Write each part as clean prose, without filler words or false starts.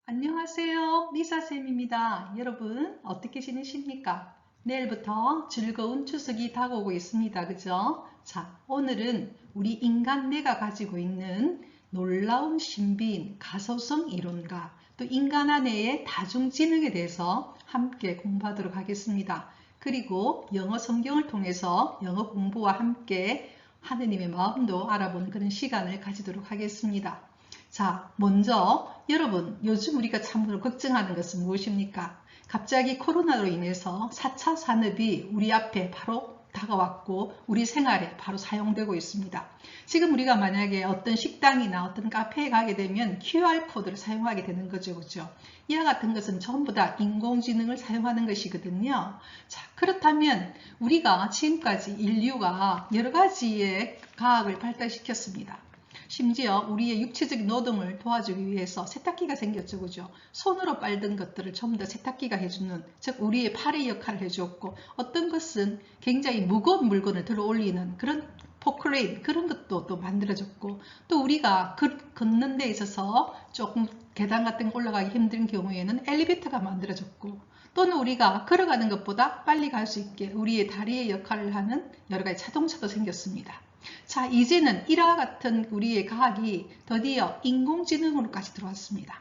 안녕하세요. 리사쌤입니다. 여러분, 어떻게 지내십니까? 내일부터 즐거운 추석이 다가오고 있습니다. 그죠? 자, 오늘은 우리 인간 뇌가 가지고 있는 놀라운 신비인 가소성 이론과 또 인간 안의 다중지능에 대해서 함께 공부하도록 하겠습니다. 그리고 영어 성경을 통해서 영어 공부와 함께 하느님의 마음도 알아보는 그런 시간을 가지도록 하겠습니다. 자, 먼저 여러분, 요즘 우리가 참으로 걱정하는 것은 무엇입니까? 갑자기 코로나로 인해서 4차 산업이 우리 앞에 바로 다가왔고 우리 생활에 바로 사용되고 있습니다. 지금 우리가 만약에 어떤 식당이나 어떤 카페에 가게 되면 QR코드를 사용하게 되는 거죠. 그죠? 이와 같은 것은 전부 다 인공지능을 사용하는 것이거든요. 자, 그렇다면 우리가 지금까지 인류가 여러 가지의 과학을 발달시켰습니다. 심지어 우리의 육체적인 노동을 도와주기 위해서 세탁기가 생겼죠. 그죠? 손으로 빨던 것들을 전부 다 세탁기가 해주는, 즉 우리의 팔의 역할을 해주었고, 어떤 것은 굉장히 무거운 물건을 들어 올리는 그런 포크레인, 그런 것도 또 만들어졌고, 또 우리가 걷는 데 있어서 조금 계단 같은 거 올라가기 힘든 경우에는 엘리베이터가 만들어졌고, 또는 우리가 걸어가는 것보다 빨리 갈 수 있게 우리의 다리의 역할을 하는 여러 가지 자동차도 생겼습니다. 자, 이제는 이와 같은 우리의 과학이 드디어 인공지능으로까지 들어왔습니다.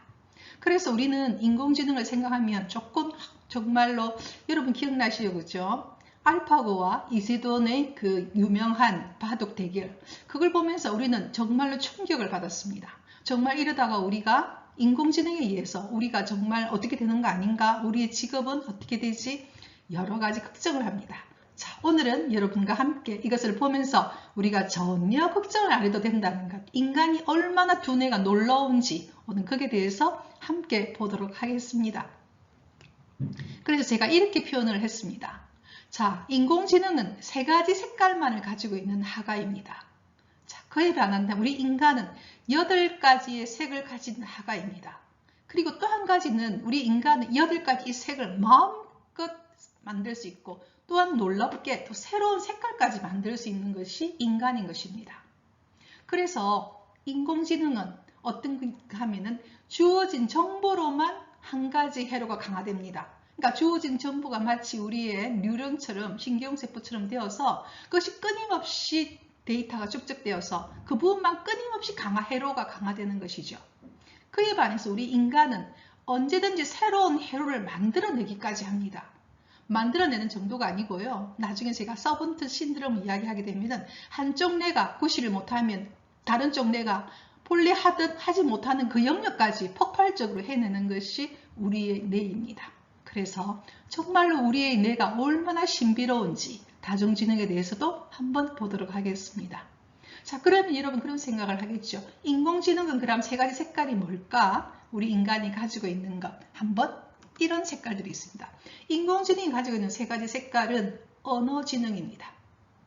그래서 우리는 인공지능을 생각하면 조금 정말로 여러분 기억나시죠? 그죠? 알파고와 이세돈의 그 유명한 바둑 대결, 그걸 보면서 우리는 정말로 충격을 받았습니다. 정말 이러다가 우리가 인공지능에 의해서 우리가 정말 어떻게 되는 거 아닌가? 우리의 직업은 어떻게 되지? 여러 가지 걱정을 합니다. 자, 오늘은 여러분과 함께 이것을 보면서 우리가 전혀 걱정을 안 해도 된다는 것, 인간이 얼마나 두뇌가 놀라운지 오늘 거기에 대해서 함께 보도록 하겠습니다. 그래서 제가 이렇게 표현을 했습니다. 자, 인공지능은 세 가지 색깔만을 가지고 있는 하가입니다. 자, 그에 반한다면 우리 인간은 8가지의 색을 가진 하가입니다. 그리고 또 한 가지는 우리 인간은 8가지 이 색을 마음껏 만들 수 있고, 또한 놀랍게 또 새로운 색깔까지 만들 수 있는 것이 인간인 것입니다. 그래서 인공지능은 어떤 하면은 주어진 정보로만 한 가지 회로가 강화됩니다. 그러니까 주어진 정보가 마치 우리의 뉴런처럼 신경세포처럼 되어서 그것이 끊임없이 데이터가 축적되어서 그 부분만 끊임없이 회로가 강화되는 것이죠. 그에 반해서 우리 인간은 언제든지 새로운 회로를 만들어내기까지 합니다. 만들어내는 정도가 아니고요. 나중에 제가 서번트 신드롬을 이야기하게 되면 한쪽 뇌가 구실을 못하면 다른 쪽 뇌가 본래 하지 못하는 그 영역까지 폭발적으로 해내는 것이 우리의 뇌입니다. 그래서 정말로 우리의 뇌가 얼마나 신비로운지 다중지능에 대해서도 한번 보도록 하겠습니다. 자, 그러면 여러분 그런 생각을 하겠죠. 인공지능은 그럼 세 가지 색깔이 뭘까? 우리 인간이 가지고 있는 것 한번 이런 색깔들이 있습니다. 인공지능이 가지고 있는 세 가지 색깔은 언어지능입니다.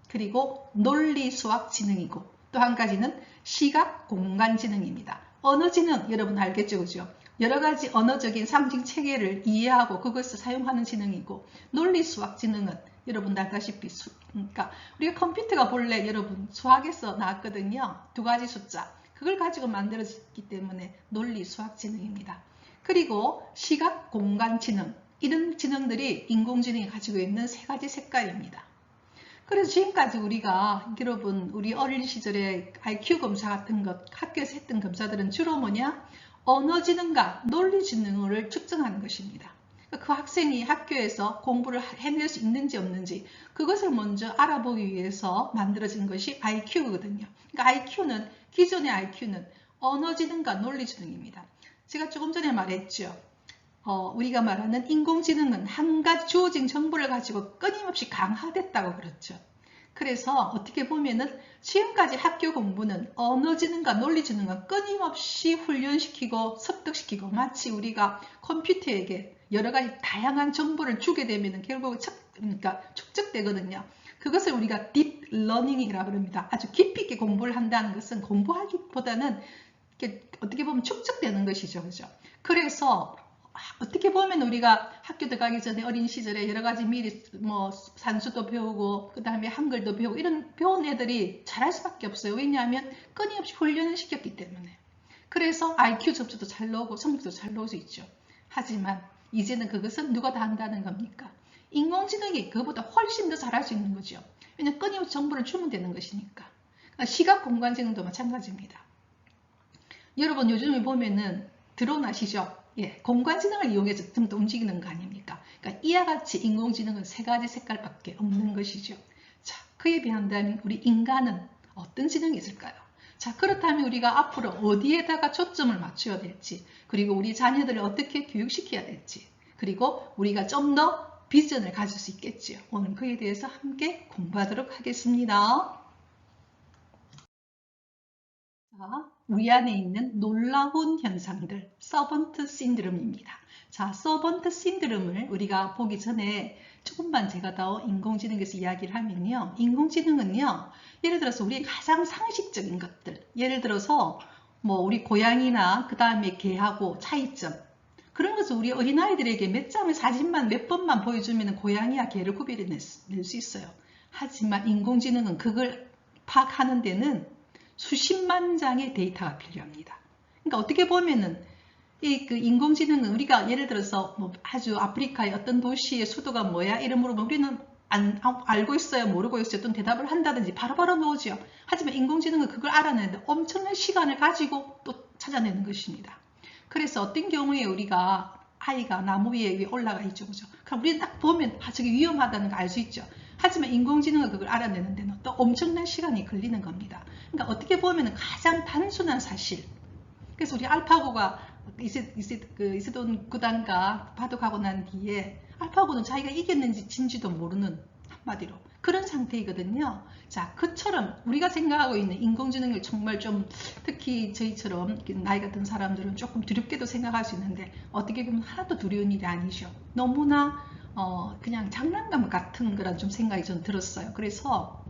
그리고 논리수학지능이고 또 한 가지는 시각공간지능입니다. 언어지능 여러분 알겠죠? 그죠? 여러 가지 언어적인 상징 체계를 이해하고 그것을 사용하는 지능이고, 논리수학지능은 여러분 알다시피 그러니까 우리가 컴퓨터가 본래 여러분 수학에서 나왔거든요. 두 가지 숫자. 그걸 가지고 만들어졌기 때문에 논리수학지능입니다. 그리고 시각, 공간 지능, 이런 지능들이 인공지능이 가지고 있는 세 가지 색깔입니다. 그래서 지금까지 우리가 여러분 우리 어린 시절에 IQ 검사 같은 것 학교에서 했던 검사들은 주로 뭐냐? 언어지능과 논리지능을 측정하는 것입니다. 그 학생이 학교에서 공부를 해낼 수 있는지 없는지 그것을 먼저 알아보기 위해서 만들어진 것이 IQ거든요. 그러니까 IQ는 기존의 IQ는 언어지능과 논리지능입니다. 제가 조금 전에 말했죠. 우리가 말하는 인공지능은 한 가지 주어진 정보를 가지고 끊임없이 강화됐다고 그랬죠. 그래서 어떻게 보면은 지금까지 학교 공부는 언어지능과 논리지능을 끊임없이 훈련시키고 습득시키고 마치 우리가 컴퓨터에게 여러 가지 다양한 정보를 주게 되면은 결국 그러니까 축적되거든요. 그것을 우리가 딥러닝이라고 합니다. 아주 깊이 있게 공부를 한다는 것은 공부하기보다는 어떻게 보면 축적되는 것이죠. 그죠? 그래서 어떻게 보면 우리가 학교 들어가기 전에 어린 시절에 여러 가지 미리 뭐 산수도 배우고 그 다음에 한글도 배우고 이런 배운 애들이 잘할 수밖에 없어요. 왜냐하면 끊임없이 훈련을 시켰기 때문에. 그래서 IQ 점수도 잘 나오고 성적도 잘 나올 수 있죠. 하지만 이제는 그것은 누가 다 한다는 겁니까? 인공지능이 그것보다 훨씬 더 잘할 수 있는 거죠. 왜냐하면 끊임없이 정보를 주면 되는 것이니까. 그러니까 시각 공간지능도 마찬가지입니다. 여러분 요즘에 보면은 드론 아시죠? 예, 공간지능을 이용해서 좀 더 움직이는 거 아닙니까? 그러니까 이와 같이 인공지능은 세 가지 색깔밖에 없는 것이죠. 자, 그에 비한다면 우리 인간은 어떤 지능이 있을까요? 자, 그렇다면 우리가 앞으로 어디에다가 초점을 맞춰야 될지, 그리고 우리 자녀들을 어떻게 교육시켜야 될지, 그리고 우리가 좀 더 비전을 가질 수 있겠지요. 오늘 그에 대해서 함께 공부하도록 하겠습니다. 자, 우리 안에 있는 놀라운 현상들, 서번트 신드롬입니다. 자, 서번트 신드롬을 우리가 보기 전에 조금만 제가 더 인공지능에서 이야기를 하면요. 인공지능은요, 예를 들어서 우리 가장 상식적인 것들, 예를 들어서 뭐 우리 고양이나 그 다음에 개하고 차이점, 그런 것을 우리 어린아이들에게 몇 장의 사진만 몇 번만 보여주면 고양이와 개를 구별해낼 수 있어요. 하지만 인공지능은 그걸 파악하는 데는 수십만 장의 데이터가 필요합니다. 그러니까 어떻게 보면은 그 인공지능은 우리가 예를 들어서 뭐 아주 아프리카의 어떤 도시의 수도가 뭐야 이런 물어보면 우리는 알고 있어요, 모르고 있어요, 어떤 대답을 한다든지 바로바로 나오죠. 하지만 인공지능은 그걸 알아내는데 엄청난 시간을 가지고 또 찾아내는 것입니다. 그래서 어떤 경우에 우리가 아이가 나무 위에 올라가 있죠, 그죠? 그럼 우리는 딱 보면 저게 위험하다는 거 알 수 있죠. 하지만 인공지능은 그걸 알아내는 데는 또 엄청난 시간이 걸리는 겁니다. 그러니까 어떻게 보면 가장 단순한 사실. 그래서 우리 알파고가 이세돈 구단과 바둑하고 난 뒤에 알파고는 자기가 이겼는지 진지도 모르는, 한마디로 그런 상태이거든요. 자, 그처럼 우리가 생각하고 있는 인공지능을 정말 좀 특히 저희처럼 나이가 든 사람들은 조금 두렵게도 생각할 수 있는데 어떻게 보면 하나도 두려운 일이 아니죠. 너무나 그냥 장난감 같은 그런 좀 생각이 좀 들었어요. 그래서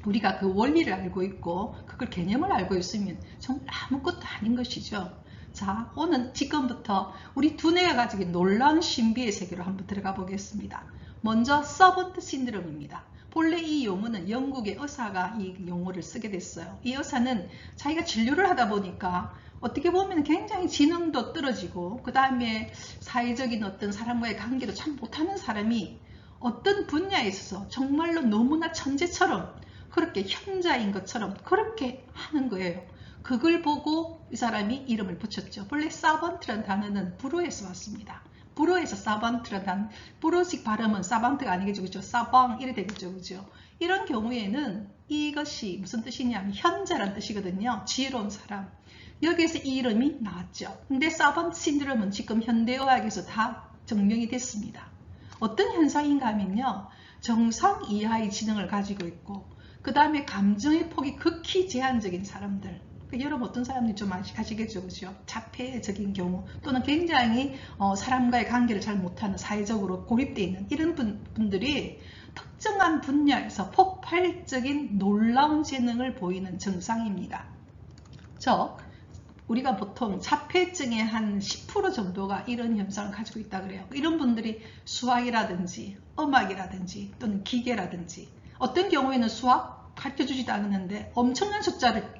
우리가 그 원리를 알고 있고 그걸 개념을 알고 있으면 정말 아무것도 아닌 것이죠. 자, 오늘 지금부터 우리 두뇌가 가지고 놀라운 신비의 세계로 한번 들어가 보겠습니다. 먼저 서번트 신드롬입니다. 본래 이 용어는 영국의 의사가 이 용어를 쓰게 됐어요. 이 의사는 자기가 진료를 하다 보니까 어떻게 보면 굉장히 지능도 떨어지고 그 다음에 사회적인 어떤 사람과의 관계도 참 못하는 사람이 어떤 분야에 있어서 정말로 너무나 천재처럼 그렇게 현자인 것처럼 그렇게 하는 거예요. 그걸 보고 이 사람이 이름을 붙였죠. 본래 사번트라는 단어는 불어에서 왔습니다. 불어에서 사번트라는 단어, 불어식 발음은 사번트가 아니겠죠, 그죠? 사방 이래 되겠죠, 그죠? 이런 경우에는 이것이 무슨 뜻이냐면 현자란 뜻이거든요. 지혜로운 사람. 여기에서 이 이름이 나왔죠. 근데 사번트 신드롬은 지금 현대의학에서 다 증명이 됐습니다. 어떤 현상인가 하면요, 정상 이하의 지능을 가지고 있고 그 다음에 감정의 폭이 극히 제한적인 사람들, 여러분 어떤 사람들이 좀 아시겠죠, 그죠? 자폐적인 경우 또는 굉장히 사람과의 관계를 잘 못하는, 사회적으로 고립되어 있는 이런 분들이 특정한 분야에서 폭발적인 놀라운 재능을 보이는 증상입니다. 우리가 보통 자폐증의 한 10% 정도가 이런 현상을 가지고 있다 그래요. 이런 분들이 수학이라든지 음악이라든지 또는 기계라든지, 어떤 경우에는 수학 가르쳐주지도 않았는데 엄청난 숫자를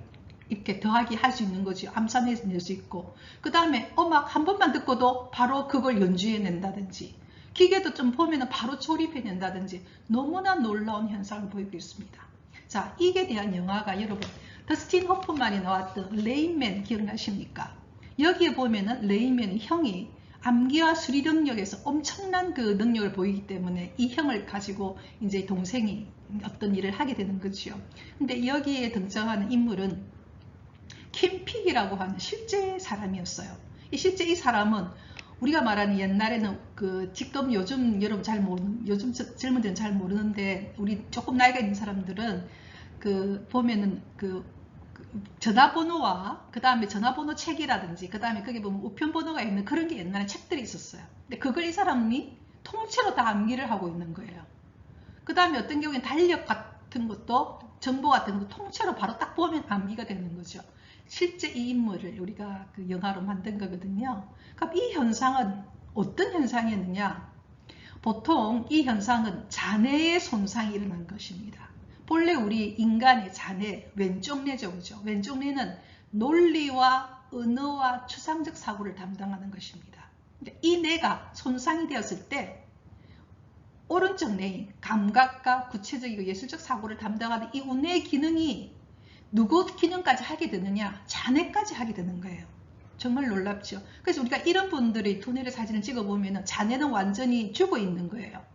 이렇게 더하기 할 수 있는 거지. 암산해낼 수 있고, 그 다음에 음악 한 번만 듣고도 바로 그걸 연주해낸다든지, 기계도 좀 보면은 바로 조립해낸다든지 너무나 놀라운 현상을 보이고 있습니다. 자, 이게 대한 영화가 여러분 더스틴 호프만이 나왔던 레인맨 기억나십니까? 여기에 보면은 레인맨의 형이 암기와 수리 능력에서 엄청난 그 능력을 보이기 때문에 이 형을 가지고 이제 동생이 어떤 일을 하게 되는 거죠. 근데 여기에 등장하는 인물은 킴픽이라고 하는 실제 사람이었어요. 실제 이 사람은 우리가 말하는 옛날에는 지금 요즘 여러분 잘 모르는, 요즘 젊은이들은 잘 모르는데 우리 조금 나이가 있는 사람들은 보면은 전화번호와 그 다음에 전화번호 책이라든지 그 다음에 거기 보면 우편번호가 있는 그런 게 옛날에 책들이 있었어요. 근데 그걸 이 사람이 통째로 다 암기를 하고 있는 거예요. 그 다음에 어떤 경우에는 달력 같은 것도, 정보 같은 것도 통째로 바로 딱 보면 암기가 되는 거죠. 실제 이 인물을 우리가 영화로 만든 거거든요. 그럼 이 현상은 어떤 현상이었느냐? 보통 이 현상은 자뇌의 손상이 일어난 것입니다. 본래 우리 인간의 자뇌, 왼쪽 뇌죠, 그죠? 왼쪽 뇌는 논리와 언어와 추상적 사고를 담당하는 것입니다. 이 뇌가 손상이 되었을 때 오른쪽 뇌인 감각과 구체적이고 예술적 사고를 담당하는 이 우뇌의 기능이 누구 기능까지 하게 되느냐? 자뇌까지 하게 되는 거예요. 정말 놀랍죠. 그래서 우리가 이런 분들이 두뇌의 사진을 찍어보면 자뇌는 완전히 죽어 있는 거예요.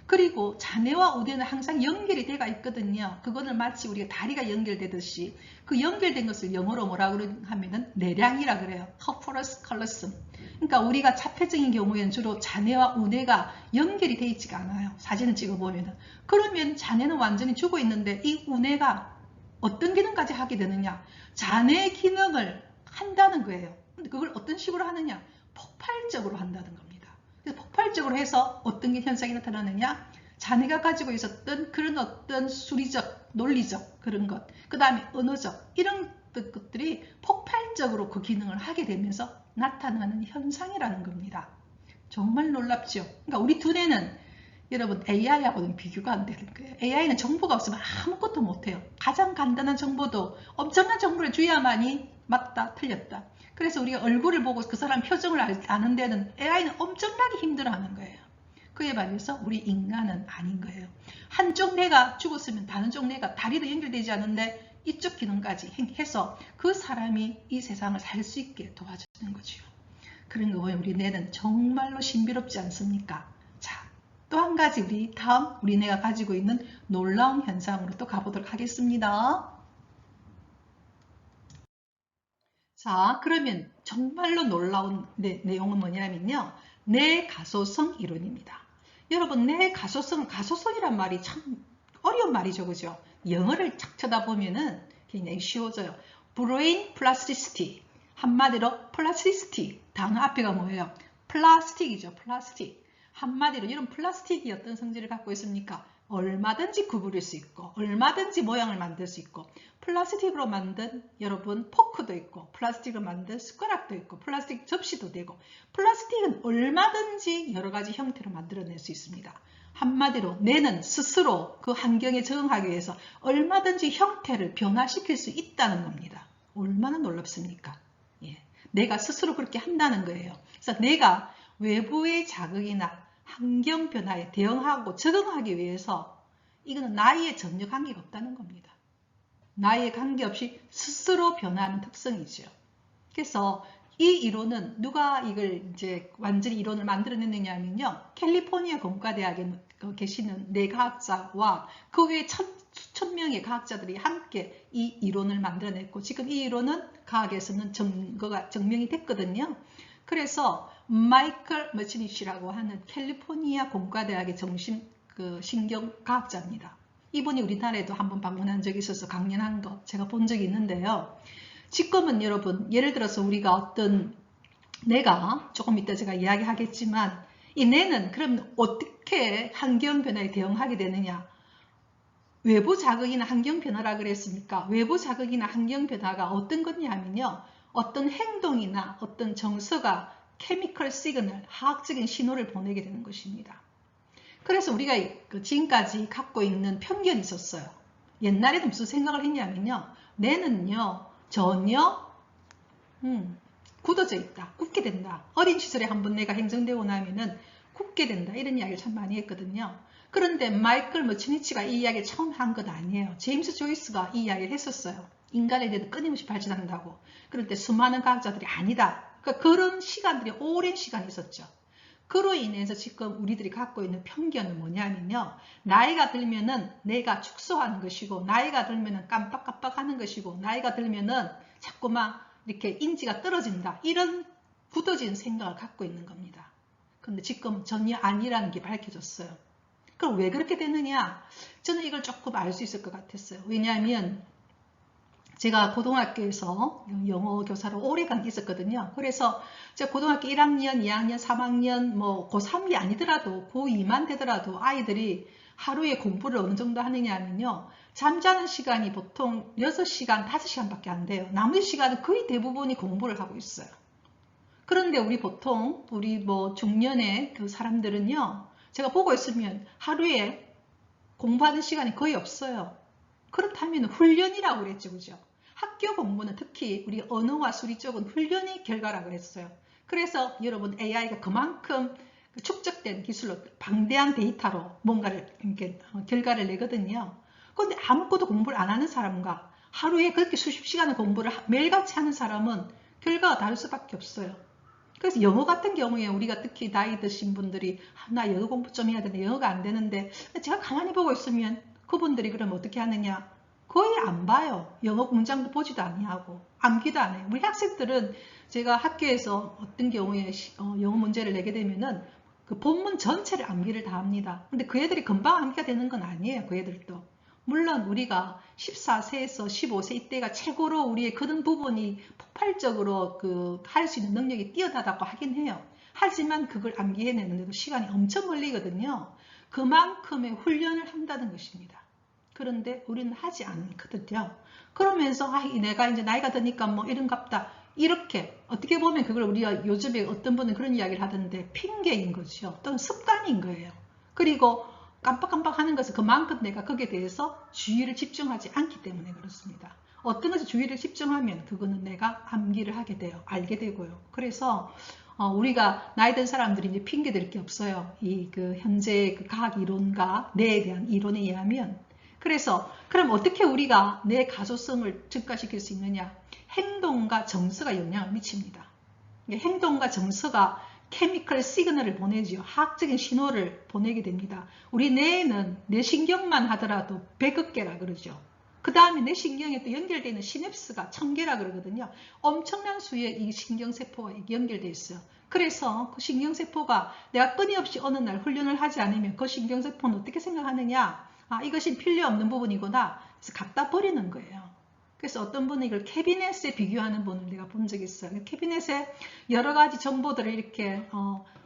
그리고 자뇌와 우뇌는 항상 연결이 되어 있거든요. 그거는 마치 우리가 다리가 연결되듯이 그 연결된 것을 영어로 뭐라고 하면은 내량이라 그래요. corpus callosum. 그러니까 우리가 자폐적인 경우에는 주로 자뇌와 우뇌가 연결이 되어 있지가 않아요. 사진을 찍어보면은. 그러면 자뇌는 완전히 죽어 있는데 이 우뇌가 어떤 기능까지 하게 되느냐? 자뇌의 기능을 한다는 거예요. 근데 그걸 어떤 식으로 하느냐? 폭발적으로 한다는 겁니다. 그래서 폭발적으로 해서 어떤 현상이 나타나느냐? 자네가 가지고 있었던 그런 어떤 수리적, 논리적 그런 것, 그 다음에 언어적 이런 것들이 폭발적으로 그 기능을 하게 되면서 나타나는 현상이라는 겁니다. 정말 놀랍죠? 그러니까 우리 두뇌는 여러분 AI하고는 비교가 안 되는 거예요. AI는 정보가 없으면 아무것도 못해요. 가장 간단한 정보도 엄청난 정보를 줘야만이 맞다, 틀렸다. 그래서 우리가 얼굴을 보고 그 사람 표정을 아는 데는 AI는 엄청나게 힘들어하는 거예요. 그에 반해서 우리 인간은 아닌 거예요. 한쪽 뇌가 죽었으면 다른 쪽 뇌가 다리도 연결되지 않는데 이쪽 기능까지 해서 그 사람이 이 세상을 살 수 있게 도와주는 거죠. 그런 거 보면 우리 뇌는 정말로 신비롭지 않습니까? 자, 또 한 가지 우리 다음 우리 뇌가 가지고 있는 놀라운 현상으로 또 가보도록 하겠습니다. 자, 그러면 정말로 놀라운 내용은 뭐냐면요. 뇌 가소성 이론입니다. 여러분, 뇌 가소성이란 말이 참 어려운 말이죠. 그죠? 영어를 착 쳐다보면은 굉장히 쉬워져요. brain plasticity. 한마디로 plasticity. 단어 앞에가 뭐예요? 플라스틱이죠. 플라스틱. 한마디로 이런 플라스틱이 어떤 성질을 갖고 있습니까? 얼마든지 구부릴 수 있고 얼마든지 모양을 만들 수 있고 플라스틱으로 만든 여러분 포크도 있고 플라스틱으로 만든 숟가락도 있고 플라스틱 접시도 되고 플라스틱은 얼마든지 여러 가지 형태로 만들어낼 수 있습니다. 한마디로 뇌는 스스로 그 환경에 적응하기 위해서 얼마든지 형태를 변화시킬 수 있다는 겁니다. 얼마나 놀랍습니까? 예. 내가 스스로 그렇게 한다는 거예요. 그래서 내가 외부의 자극이나 환경 변화에 대응하고 적응하기 위해서 이거는 나이에 전혀 관계가 없다는 겁니다. 나이에 관계없이 스스로 변하는 특성이죠. 그래서 이 이론은 누가 이걸 이제 완전히 이론을 만들어냈느냐 하면요. 캘리포니아 공과대학에 계시는 뇌과학자와 그 외에 수천 명의 과학자들이 함께 이 이론을 만들어냈고 지금 이 이론은 과학에서는 증명이 됐거든요. 그래서 마이클 머치니치라고 하는 캘리포니아 공과대학의 신경과학자입니다. 이분이 우리나라에도 한번 방문한 적이 있어서 강연한 거 제가 본 적이 있는데요. 지금은 여러분 예를 들어서 우리가 어떤 뇌가 조금 이따 제가 이야기하겠지만 이 뇌는 그럼 어떻게 환경 변화에 대응하게 되느냐? 외부 자극이나 환경 변화라 그랬습니까? 외부 자극이나 환경 변화가 어떤 거냐 하면요. 어떤 행동이나 어떤 정서가 케미컬 시그널, 화학적인 신호를 보내게 되는 것입니다. 그래서 우리가 지금까지 갖고 있는 편견이 있었어요. 옛날에는 무슨 생각을 했냐면요. 뇌는요. 전혀 굳어져 있다. 굳게 된다. 어린 시절에 한번 뇌가 행정되고 나면은 굳게 된다. 이런 이야기를 참 많이 했거든요. 그런데 마이클 머치니치가 이 이야기를 처음 한 건 아니에요. 제임스 조이스가 이 이야기를 했었어요. 인간에 대해 끊임없이 발전한다고. 그런데 수많은 과학자들이 아니다. 그러니까 그런 시간들이 오랜 시간이 있었죠. 그로 인해서 지금 우리들이 갖고 있는 편견은 뭐냐면요. 나이가 들면은 뇌가 축소하는 것이고 나이가 들면은 깜빡깜빡하는 것이고 나이가 들면은 자꾸만 이렇게 인지가 떨어진다. 이런 굳어진 생각을 갖고 있는 겁니다. 그런데 지금 전혀 아니라는 게 밝혀졌어요. 그럼 왜 그렇게 되느냐? 저는 이걸 조금 알 수 있을 것 같았어요. 왜냐하면 제가 고등학교에서 영어 교사로 오래간 있었거든요. 그래서 제가 고등학교 1학년, 2학년, 3학년, 뭐 고3이 아니더라도 고2만 되더라도 아이들이 하루에 공부를 어느 정도 하느냐 하면요. 잠자는 시간이 보통 6시간, 5시간밖에 안 돼요. 나머지 시간은 거의 대부분이 공부를 하고 있어요. 그런데 우리 보통 우리 뭐 중년의 그 사람들은요. 제가 보고 있으면 하루에 공부하는 시간이 거의 없어요. 그렇다면 훈련이라고 그랬죠. 그죠? 학교 공부는 특히 우리 언어와 수리 쪽은 훈련의 결과라고 했어요. 그래서 여러분 AI가 그만큼 축적된 기술로 방대한 데이터로 뭔가를 이렇게 결과를 내거든요. 그런데 아무것도 공부를 안 하는 사람과 하루에 그렇게 수십 시간을 공부를 매일같이 하는 사람은 결과가 다를 수밖에 없어요. 그래서 영어 같은 경우에 우리가 특히 나이 드신 분들이 나 영어 공부 좀 해야 되는데 영어가 안 되는데 제가 가만히 보고 있으면 그분들이 그럼 어떻게 하느냐? 거의 안 봐요. 영어 문장도 보지도 아니하고 암기도 안 해요. 우리 학생들은 제가 학교에서 어떤 경우에 영어 문제를 내게 되면은 그 본문 전체를 암기를 다 합니다. 근데 그 애들이 금방 암기가 되는 건 아니에요. 그 애들도. 물론 우리가 14세에서 15세 이때가 최고로 우리의 그런 부분이 폭발적으로 할 수 있는 능력이 뛰어나다고 하긴 해요. 하지만 그걸 암기해내는데도 시간이 엄청 걸리거든요. 그만큼의 훈련을 한다는 것입니다. 그런데 우리는 하지 않거든요. 그러면서 내가 이제 나이가 드니까 뭐 이런갑다. 이렇게 어떻게 보면 그걸 우리가 요즘에 어떤 분은 그런 이야기를 하던데 핑계인 거죠. 또는 습관인 거예요. 그리고 깜빡깜빡 하는 것은 그만큼 내가 거기에 대해서 주의를 집중하지 않기 때문에 그렇습니다. 어떤 것에 주의를 집중하면 그거는 내가 암기를 하게 돼요. 알게 되고요. 그래서 우리가 나이 든 사람들이 이제 핑계 댈 게 없어요. 현재 과학 이론과 뇌에 대한 이론에 의하면. 그래서 그럼 어떻게 우리가 뇌 가소성을 증가시킬 수 있느냐? 행동과 정서가 영향을 미칩니다. 행동과 정서가 케미컬 시그널을 보내지요. 화학적인 신호를 보내게 됩니다. 우리 뇌에는 뇌신경만 하더라도 100억 개라 그러죠. 그 다음에 뇌신경에 또 연결되어 있는 시냅스가 1000개라 그러거든요. 엄청난 수의 이 신경세포가 연결되어 있어요. 그래서 그 신경세포가 내가 끊임없이 어느 날 훈련을 하지 않으면 그 신경세포는 어떻게 생각하느냐? 이것이 필요 없는 부분이구나. 그래서 갖다 버리는 거예요. 그래서 어떤 분은 이걸 캐비넷에 비교하는 분을 내가 본 적이 있어요. 캐비넷에 여러 가지 정보들을 이렇게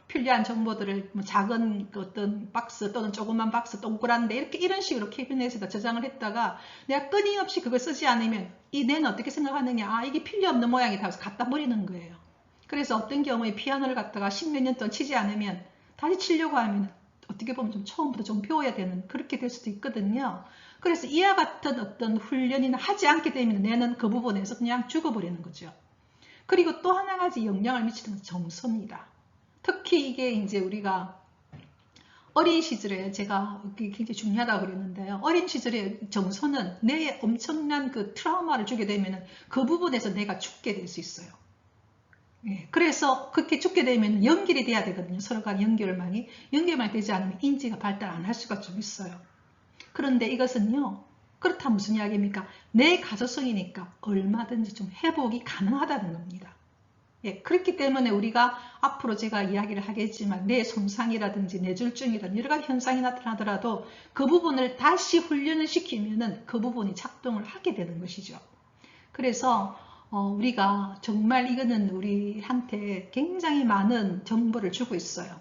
필요한 정보들을 뭐 작은 어떤 박스 또는 조그만 박스 동그란데 이런 식으로 캐비넷에다 저장을 했다가 내가 끊임없이 그걸 쓰지 않으면 이 뇌는 어떻게 생각하느냐? 이게 필요 없는 모양이다 해서 갖다 버리는 거예요. 그래서 어떤 경우에 피아노를 갖다가 10몇 년 동안 치지 않으면 다시 치려고 하면 어떻게 보면 좀 처음부터 좀 배워야 되는 그렇게 될 수도 있거든요. 그래서 이와 같은 어떤 훈련이나 하지 않게 되면 뇌는 그 부분에서 그냥 죽어버리는 거죠. 그리고 또 하나 가지 영향을 미치는 건 정서입니다. 특히 이게 이제 우리가 어린 시절에 제가 굉장히 중요하다고 그랬는데요. 어린 시절에 정서는 뇌에 엄청난 그 트라우마를 주게 되면 그 부분에서 뇌가 죽게 될 수 있어요. 그래서 그렇게 죽게 되면 연결이 돼야 되거든요. 서로 간 연결만이 되지 않으면 인지가 발달 안 할 수가 좀 있어요. 그런데 이것은요. 그렇다 무슨 이야기입니까? 내 가소성이니까 얼마든지 좀 회복이 가능하다는 겁니다. 그렇기 때문에 우리가 앞으로 제가 이야기를 하겠지만 뇌 손상이라든지 뇌졸중이라든지 여러 가지 현상이 나타나더라도 그 부분을 다시 훈련을 시키면은 그 부분이 작동을 하게 되는 것이죠. 그래서 우리가 정말 이거는 우리한테 굉장히 많은 정보를 주고 있어요.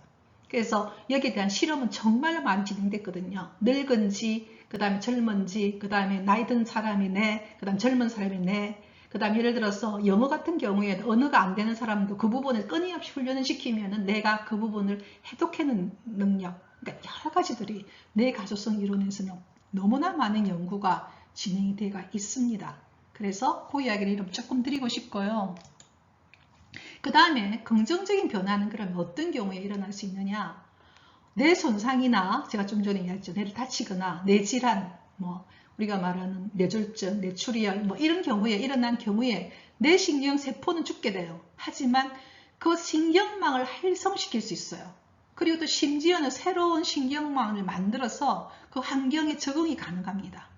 그래서 여기에 대한 실험은 정말로 많이 진행됐거든요. 늙은지, 그 다음에 젊은지, 그 다음에 나이 든 사람이 뇌, 그 다음 젊은 사람이 뇌, 그 다음에 예를 들어서 영어 같은 경우에 언어가 안 되는 사람도 그 부분을 끊임없이 훈련을 시키면은 내가 그 부분을 해독하는 능력, 그러니까 여러 가지들이 뇌 가소성 이론에서는 너무나 많은 연구가 진행이 되어 있습니다. 그래서 그 이야기를 조금 드리고 싶고요. 그 다음에 긍정적인 변화는 그러면 어떤 경우에 일어날 수 있느냐? 뇌 손상이나 제가 좀 전에 이야기했죠. 뇌를 다치거나 뇌질환, 뭐 우리가 말하는 뇌졸중, 뇌출혈 뭐 이런 경우에 일어난 경우에 뇌신경 세포는 죽게 돼요. 하지만 그 신경망을 활성시킬 수 있어요. 그리고 또 심지어는 새로운 신경망을 만들어서 그 환경에 적응이 가능합니다.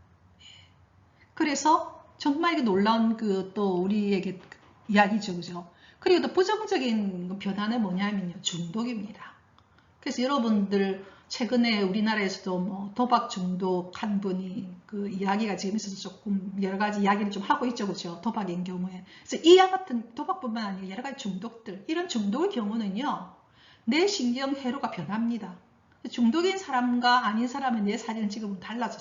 그래서 정말 이게 놀라운 또 우리에게 이야기죠, 그죠? 그리고 또 부정적인 변화는 뭐냐면요, 중독입니다. 그래서 여러분들 최근에 우리나라에서도 뭐 도박 중독한 분이 그 이야기가 지금 있어서 조금 여러 가지 이야기를 좀 하고 있죠, 그죠? 도박인 경우에. 그래서 이와 같은 도박뿐만 아니라 여러 가지 중독들, 이런 중독의 경우는요, 뇌 신경 회로가 변합니다. 중독인 사람과 아닌 사람의 뇌 사진은 지금 달라져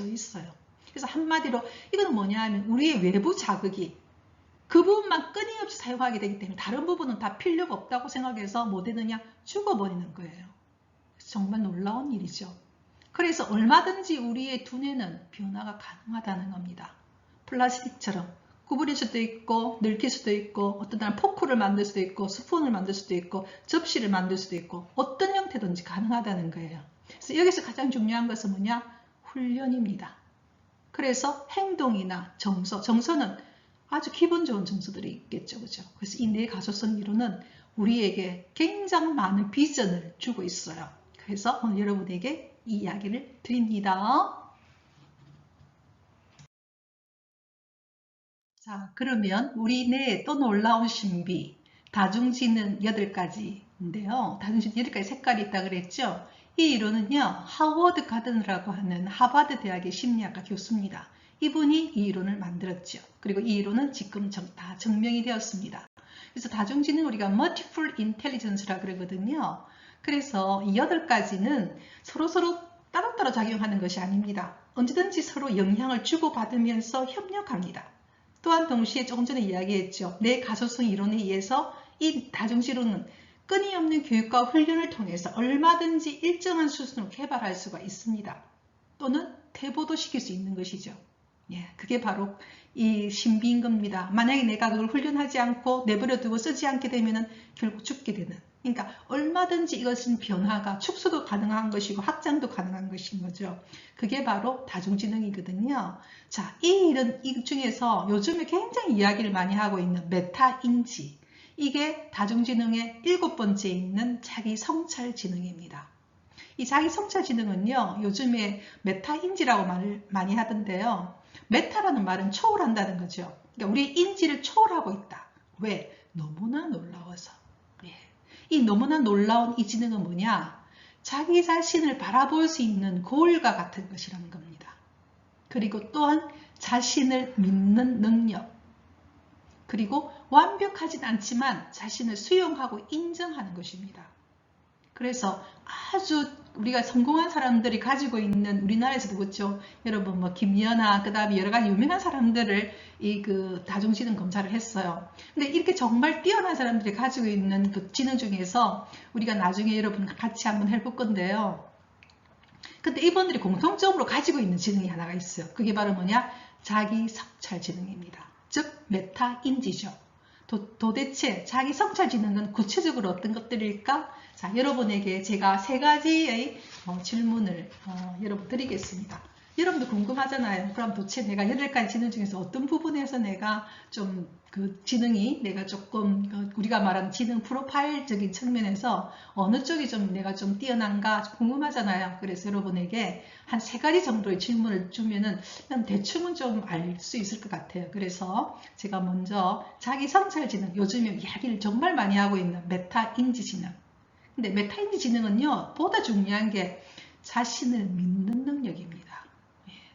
있어요. 그래서 한마디로 이거는 뭐냐 하면 우리의 외부 자극이 그 부분만 끊임없이 사용하게 되기 때문에 다른 부분은 다 필요가 없다고 생각해서 뭐 되느냐? 죽어버리는 거예요. 정말 놀라운 일이죠. 그래서 얼마든지 우리의 두뇌는 변화가 가능하다는 겁니다. 플라스틱처럼 구부릴 수도 있고 늙힐 수도 있고 어떤 날은 포크를 만들 수도 있고 스푼을 만들 수도 있고 접시를 만들 수도 있고 어떤 형태든지 가능하다는 거예요. 그래서 여기서 가장 중요한 것은 뭐냐? 훈련입니다. 그래서 행동이나 정서는 아주 기본 좋은 정서들이 있겠죠. 그죠? 그래서 이 뇌 가소성 이론은 우리에게 굉장히 많은 비전을 주고 있어요. 그래서 오늘 여러분에게 이 이야기를 드립니다. 자, 그러면 우리 뇌에 또 놀라운 신비, 다중지능 8가지인데요. 다중지능 8가지 색깔이 있다 그랬죠? 이 이론은요, 하워드 가든이라고 하는 하버드 대학의 심리학과 교수입니다. 이분이 이 이론을 만들었죠. 그리고 이 이론은 지금 다 증명이 되었습니다. 그래서 다중지능 우리가 multiple intelligence라고 그러거든요. 그래서 이 8가지는 서로서로 따로따로 작용하는 것이 아닙니다. 언제든지 서로 영향을 주고받으면서 협력합니다. 또한 동시에 조금 전에 이야기했죠. 뇌 가소성 이론에 의해서 이 다중지능은 끊임없는 교육과 훈련을 통해서 얼마든지 일정한 수준으로 개발할 수가 있습니다. 또는 퇴보도 시킬 수 있는 것이죠. 예, 그게 바로 이 신비인 겁니다. 만약에 내가 그걸 훈련하지 않고 내버려 두고 쓰지 않게 되면 결국 죽게 되는. 그러니까 얼마든지 이것은 변화가 축소도 가능한 것이고 확장도 가능한 것인 거죠. 그게 바로 다중지능이거든요. 자, 이 중에서 요즘에 굉장히 이야기를 많이 하고 있는 메타인지. 이게 다중지능의 7번째에 있는 자기 성찰지능입니다. 이 자기 성찰지능은요, 요즘에 메타인지라고 말을 많이 하던데요. 메타라는 말은 초월한다는 거죠. 그러니까 우리 인지를 초월하고 있다. 왜? 너무나 놀라워서. 예. 이 너무나 놀라운 이 지능은 뭐냐? 자기 자신을 바라볼 수 있는 거울과 같은 것이라는 겁니다. 그리고 또한 자신을 믿는 능력. 그리고 완벽하진 않지만 자신을 수용하고 인정하는 것입니다. 그래서 아주 우리가 성공한 사람들이 가지고 있는 우리나라에서도 그렇죠. 여러분 뭐 김연아 그다음에 여러 가지 유명한 사람들을 이 그 다중지능 검사를 했어요. 근데 이렇게 정말 뛰어난 사람들이 가지고 있는 그 지능 중에서 우리가 나중에 여러분 같이 한번 해볼 건데요. 근데 이분들이 공통적으로 가지고 있는 지능이 하나가 있어요. 그게 바로 뭐냐? 자기 성찰 지능입니다. 즉 메타인지죠. 도대체 자기 성찰 지능은 구체적으로 어떤 것들일까? 자, 여러분에게 제가 3가지의 질문을 여러분 드리겠습니다. 여러분도 궁금하잖아요. 그럼 도대체 내가 8가지 지능 중에서 어떤 부분에서 내가 좀 그 지능이 내가 조금 우리가 말하는 지능 프로파일적인 측면에서 어느 쪽이 좀 내가 좀 뛰어난가 궁금하잖아요. 그래서 여러분에게 한 3가지 정도의 질문을 주면은 그냥 대충은 좀 알 수 있을 것 같아요. 그래서 제가 먼저 자기 성찰 지능, 요즘에 이야기를 정말 많이 하고 있는 메타인지 지능. 근데 메타인지 지능은요, 보다 중요한 게 자신을 믿는 능력입니다.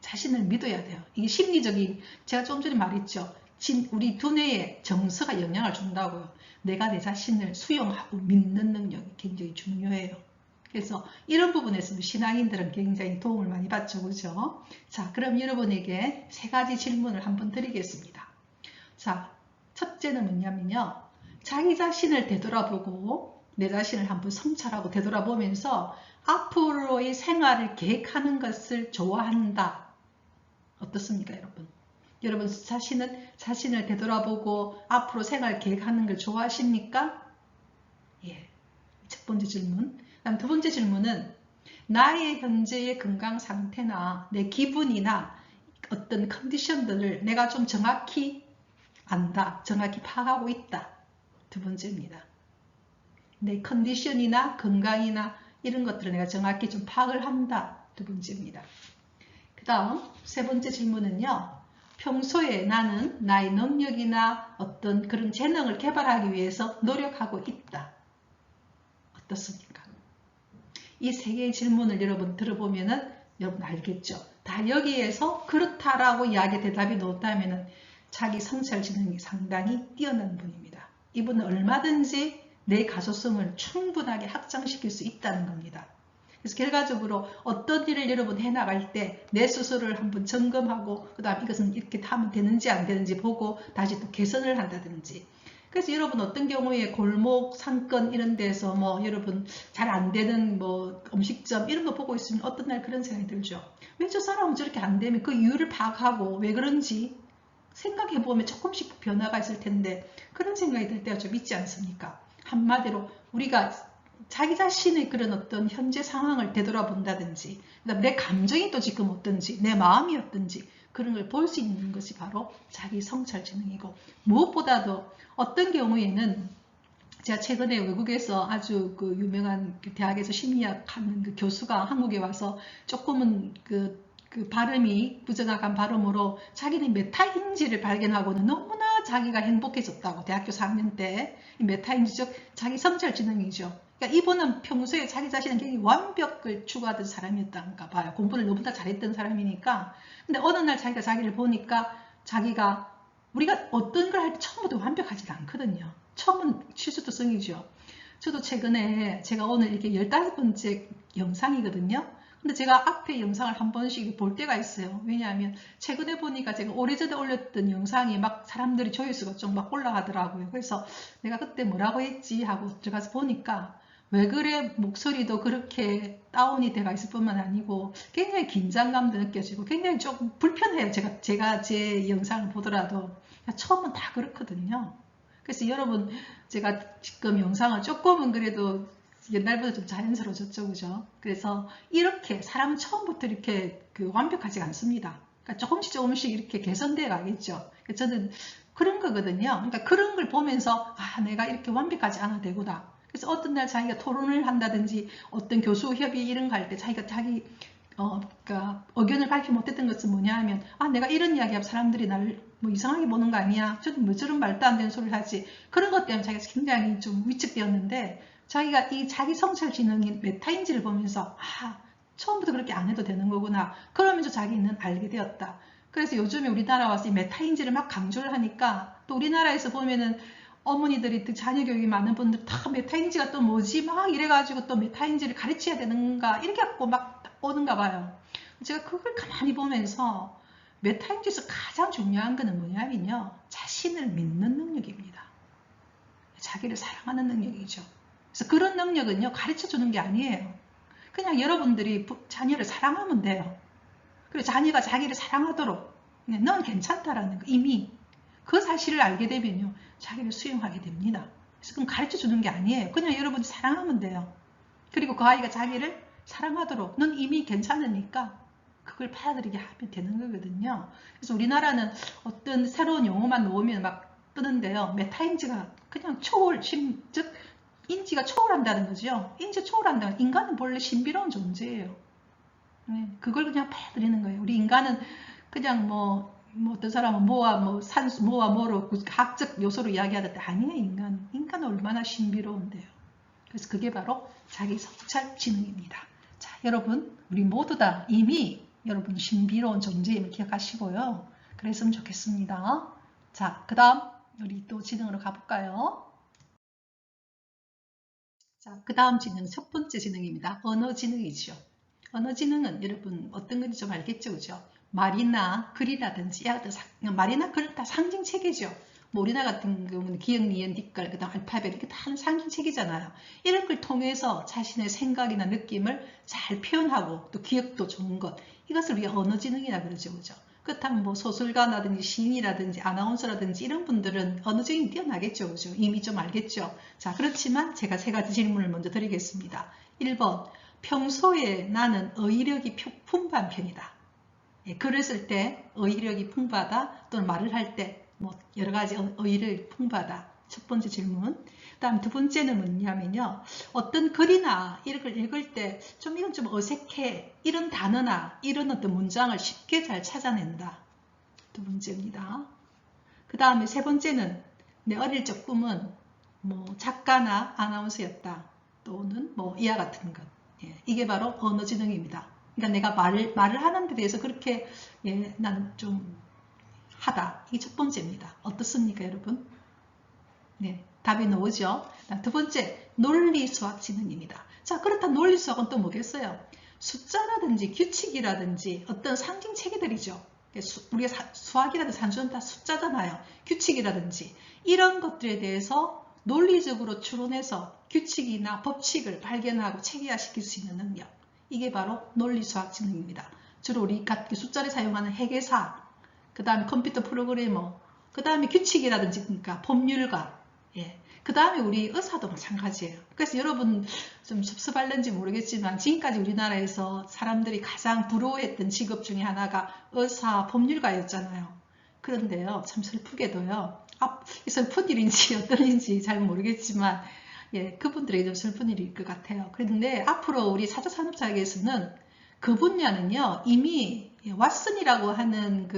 자신을 믿어야 돼요. 이게 심리적인, 제가 좀 전에 말했죠. 우리 두뇌에 정서가 영향을 준다고요. 내가 내 자신을 수용하고 믿는 능력이 굉장히 중요해요. 그래서 이런 부분에서 신앙인들은 굉장히 도움을 많이 받죠. 그죠? 자, 그럼 여러분에게 3가지 질문을 한번 드리겠습니다. 자, 첫째는 뭐냐면요. 자기 자신을 되돌아보고 내 자신을 한번 성찰하고 되돌아보면서 앞으로의 생활을 계획하는 것을 좋아한다. 어떻습니까, 여러분? 여러분 자신을 되돌아보고 앞으로 생활 계획하는 걸 좋아하십니까? 예. 첫 번째 질문. 그다음 2번째 질문은 나의 현재의 건강 상태나 내 기분이나 어떤 컨디션들을 내가 좀 정확히 안다. 정확히 파악하고 있다. 2번째입니다. 내 컨디션이나 건강이나 이런 것들을 내가 정확히 좀 파악을 한다. 2번째입니다. 그 다음 3번째 질문은요. 평소에 나는 나의 능력이나 어떤 그런 재능을 개발하기 위해서 노력하고 있다. 어떻습니까? 이 3개의 질문을 여러분 들어보면은 여러분 알겠죠? 다 여기에서 그렇다라고 이야기 대답이 나왔다면은 자기 성찰 지능이 상당히 뛰어난 분입니다. 이분은 얼마든지 내 가소성을 충분하게 확장시킬 수 있다는 겁니다. 그래서 결과적으로 어떤 일을 여러분 해나갈 때 내 스스로를 한번 점검하고 그 다음 이것은 이렇게 하면 되는지 안 되는지 보고 다시 또 개선을 한다든지. 그래서 여러분 어떤 경우에 골목, 상권 이런 데서 뭐 여러분 잘 안 되는 뭐 음식점 이런 거 보고 있으면 어떤 날 그런 생각이 들죠. 왜 저 사람은 저렇게 안 되면 그 이유를 파악하고 왜 그런지 생각해보면 조금씩 변화가 있을 텐데 그런 생각이 들 때가 좀 있지 않습니까? 한마디로 우리가 자기 자신의 그런 어떤 현재 상황을 되돌아본다든지 그다음에 내 감정이 또 지금 어떤지 내 마음이 어떤지 그런 걸 볼 수 있는 것이 바로 자기 성찰 지능이고 무엇보다도 어떤 경우에는 제가 최근에 외국에서 아주 그 유명한 그 대학에서 심리학 하는 그 교수가 한국에 와서 조금은 그 발음이 부정확한 발음으로 자기는 메타인지를 발견하고는 너무나 자기가 행복해졌다고 대학교 4학년 때 메타인지 즉 자기 성찰 지능이죠. 그러니까 이분은 평소에 자기 자신은 굉장히 완벽을 추구하던 사람이었던가 봐요. 공부를 너무나 잘했던 사람이니까. 근데 어느 날 자기가 자기를 보니까 자기가 우리가 어떤 걸 할 때 처음부터 완벽하지가 않거든요. 처음은 실수도 성이죠. 저도 최근에 제가 오늘 이렇게 15번째 영상이거든요. 근데 제가 앞에 영상을 한 번씩 볼 때가 있어요. 왜냐하면 최근에 보니까 제가 오래전에 올렸던 영상이 막 사람들이 조회수가 좀 막 올라가더라고요. 그래서 내가 그때 뭐라고 했지 하고 들어가서 보니까 왜 그래 목소리도 그렇게 다운이 돼가 있을 뿐만 아니고 굉장히 긴장감도 느껴지고 굉장히 좀 불편해요. 제가 제 영상을 보더라도 처음은 다 그렇거든요. 그래서 여러분 제가 지금 영상을 조금은 그래도 옛날보다 좀 자연스러워졌죠, 그죠? 그래서 이렇게 사람은 처음부터 이렇게 완벽하지 않습니다. 그러니까 조금씩 이렇게 개선되어 가겠죠. 저는 그런 거거든요. 그러니까 그런 걸 보면서 아, 내가 이렇게 완벽하지 않아도 되구나. 그래서 어떤 날 자기가 토론을 한다든지 어떤 교수 협의 이런 거 할 때 자기가 자기 그러니까 의견을 밝히 못했던 것은 뭐냐 하면 아, 내가 이런 이야기하면 사람들이 나를 뭐 이상하게 보는 거 아니야? 저는 뭐 저런 말도 안 되는 소리를 하지. 그런 것 때문에 자기가 굉장히 좀 위축되었는데 자기가 이 자기 성찰 지능인 메타인지를 보면서 아, 처음부터 그렇게 안 해도 되는 거구나. 그러면서 자기는 알게 되었다. 그래서 요즘에 우리나라 와서 이 메타인지를 막 강조를 하니까 또 우리나라에서 보면은 어머니들이 자녀 교육이 많은 분들 다 메타인지가 또 뭐지 막 이래가지고 또 메타인지를 가르쳐야 되는가 이렇게 갖고 막 오는가 봐요. 제가 그걸 가만히 보면서 메타인지에서 가장 중요한 거는 뭐냐면요. 자신을 믿는 능력입니다. 자기를 사랑하는 능력이죠. 그래서 그런 능력은요. 가르쳐주는 게 아니에요. 그냥 여러분들이 자녀를 사랑하면 돼요. 그리고 자녀가 자기를 사랑하도록 넌 괜찮다라는 거 이미 그 사실을 알게 되면요. 자기를 수용하게 됩니다. 그래서 그럼 가르쳐주는 게 아니에요. 그냥 여러분이 사랑하면 돼요. 그리고 그 아이가 자기를 사랑하도록 넌 이미 괜찮으니까 그걸 받아들이게 하면 되는 거거든요. 그래서 우리나라는 어떤 새로운 용어만 놓으면 막 뜨는데요. 메타인지가 그냥 초월, 즉 인지가 초월한다는 거죠. 인지 초월한다는 인간은 본래 신비로운 존재예요. 네, 그걸 그냥 받아들이는 거예요. 우리 인간은 그냥 뭐 어떤 사람은 뭐와 산수, 뭐와 뭐로 과학적 요소로 이야기하는데 아니에요. 인간은 얼마나 신비로운데요. 그래서 그게 바로 자기 성찰 지능입니다. 자, 여러분 우리 모두 다 이미 여러분 신비로운 존재임을 기억하시고요. 그랬으면 좋겠습니다. 자, 그 다음 우리 또 지능으로 가볼까요? 자, 그 다음 지능 첫 번째 지능입니다. 언어 지능이죠. 언어 지능은 여러분 어떤 건지 좀 알겠죠, 그죠? 말이나 글이라든지 말이나 글 다 상징 체계죠. 뭐 우리나라 같은 경우는 기역, 니은, 뒷글, 그다음 알파벳 이렇게 다 상징 체계잖아요. 이런 걸 통해서 자신의 생각이나 느낌을 잘 표현하고 또 기억도 좋은 것 이것을 우리가 언어 지능이라 그러죠, 그죠? 그렇다면 뭐 소설가라든지 시인이라든지 아나운서라든지 이런 분들은 언어 지능이 뛰어나겠죠, 그죠? 이미 좀 알겠죠. 자, 그렇지만 제가 세 가지 질문을 먼저 드리겠습니다. 1번 평소에 나는 어휘력이 풍부한 편이다. 예, 글을 쓸 때 어휘력이 풍부하다 또는 말을 할 때 뭐 여러 가지 어휘력이 풍부하다. 첫 번째 질문. 그 다음 두 번째는 뭐냐면요. 어떤 글이나 이런 걸 읽을 때 좀 이건 좀 어색해. 이런 단어나 이런 어떤 문장을 쉽게 잘 찾아낸다. 두 번째입니다. 그 다음에 세 번째는 내 어릴 적 꿈은 뭐 작가나 아나운서였다. 또는 뭐 이와 같은 것. 예, 이게 바로 언어 지능입니다. 그러니까 내가 말을 하는 데 대해서 그렇게 예, 나는 좀 하다. 이게 첫 번째입니다. 어떻습니까, 여러분? 네, 답이 나오죠. 두 번째, 논리 수학 지능입니다. 자, 그렇다면 논리 수학은 또 뭐겠어요? 숫자라든지 규칙이라든지 어떤 상징 체계들이죠. 우리가 수학이라든지 산수는 다 숫자잖아요. 규칙이라든지 이런 것들에 대해서 논리적으로 추론해서 규칙이나 법칙을 발견하고 체계화시킬 수 있는 능력. 이게 바로 논리수학 지능입니다. 주로 우리 숫자를 사용하는 회계사, 그 다음에 컴퓨터 프로그래머, 그 다음에 규칙이라든지 그러니까 법률가, 예. 그 다음에 우리 의사도 마찬가지예요. 그래서 여러분 좀 섭섭할는지 모르겠지만 지금까지 우리나라에서 사람들이 가장 부러워했던 직업 중에 하나가 의사, 법률가였잖아요. 그런데요, 참 슬프게도요, 슬픈 일인지 어떤 일인지 잘 모르겠지만, 예, 그분들에게 좀 슬픈 일일 것 같아요. 그런데 앞으로 우리 4차 산업자격에서는 그 분야는요, 이미 왓슨이라고 하는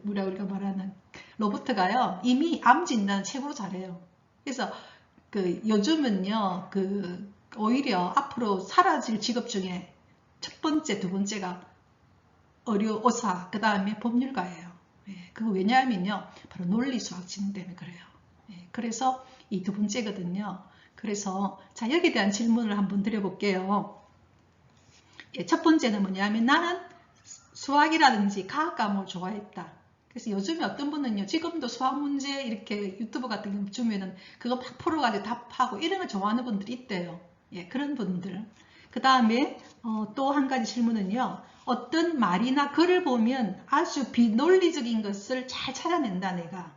우리가 말하는 로봇가요, 이미 암 진단 최고로 잘해요. 그래서 요즘은요, 오히려 앞으로 사라질 직업 중에 첫 번째, 두 번째가 의사, 그 다음에 법률가예요. 예, 그거 왜냐하면요, 바로 논리, 수학, 지능 때문에 그래요. 예, 그래서 이 두 번째거든요. 그래서 자, 여기에 대한 질문을 한번 드려볼게요. 예, 첫 번째는 뭐냐면 나는 수학이라든지 과학 과목을 좋아했다. 그래서 요즘에 어떤 분은요, 지금도 수학 문제 이렇게 유튜브 같은 거 주면은 그거 막 풀어가지고 답하고 이런 걸 좋아하는 분들이 있대요. 예, 그런 분들. 그 다음에 또 한 가지 질문은요, 어떤 말이나 글을 보면 아주 비논리적인 것을 잘 찾아낸다, 내가.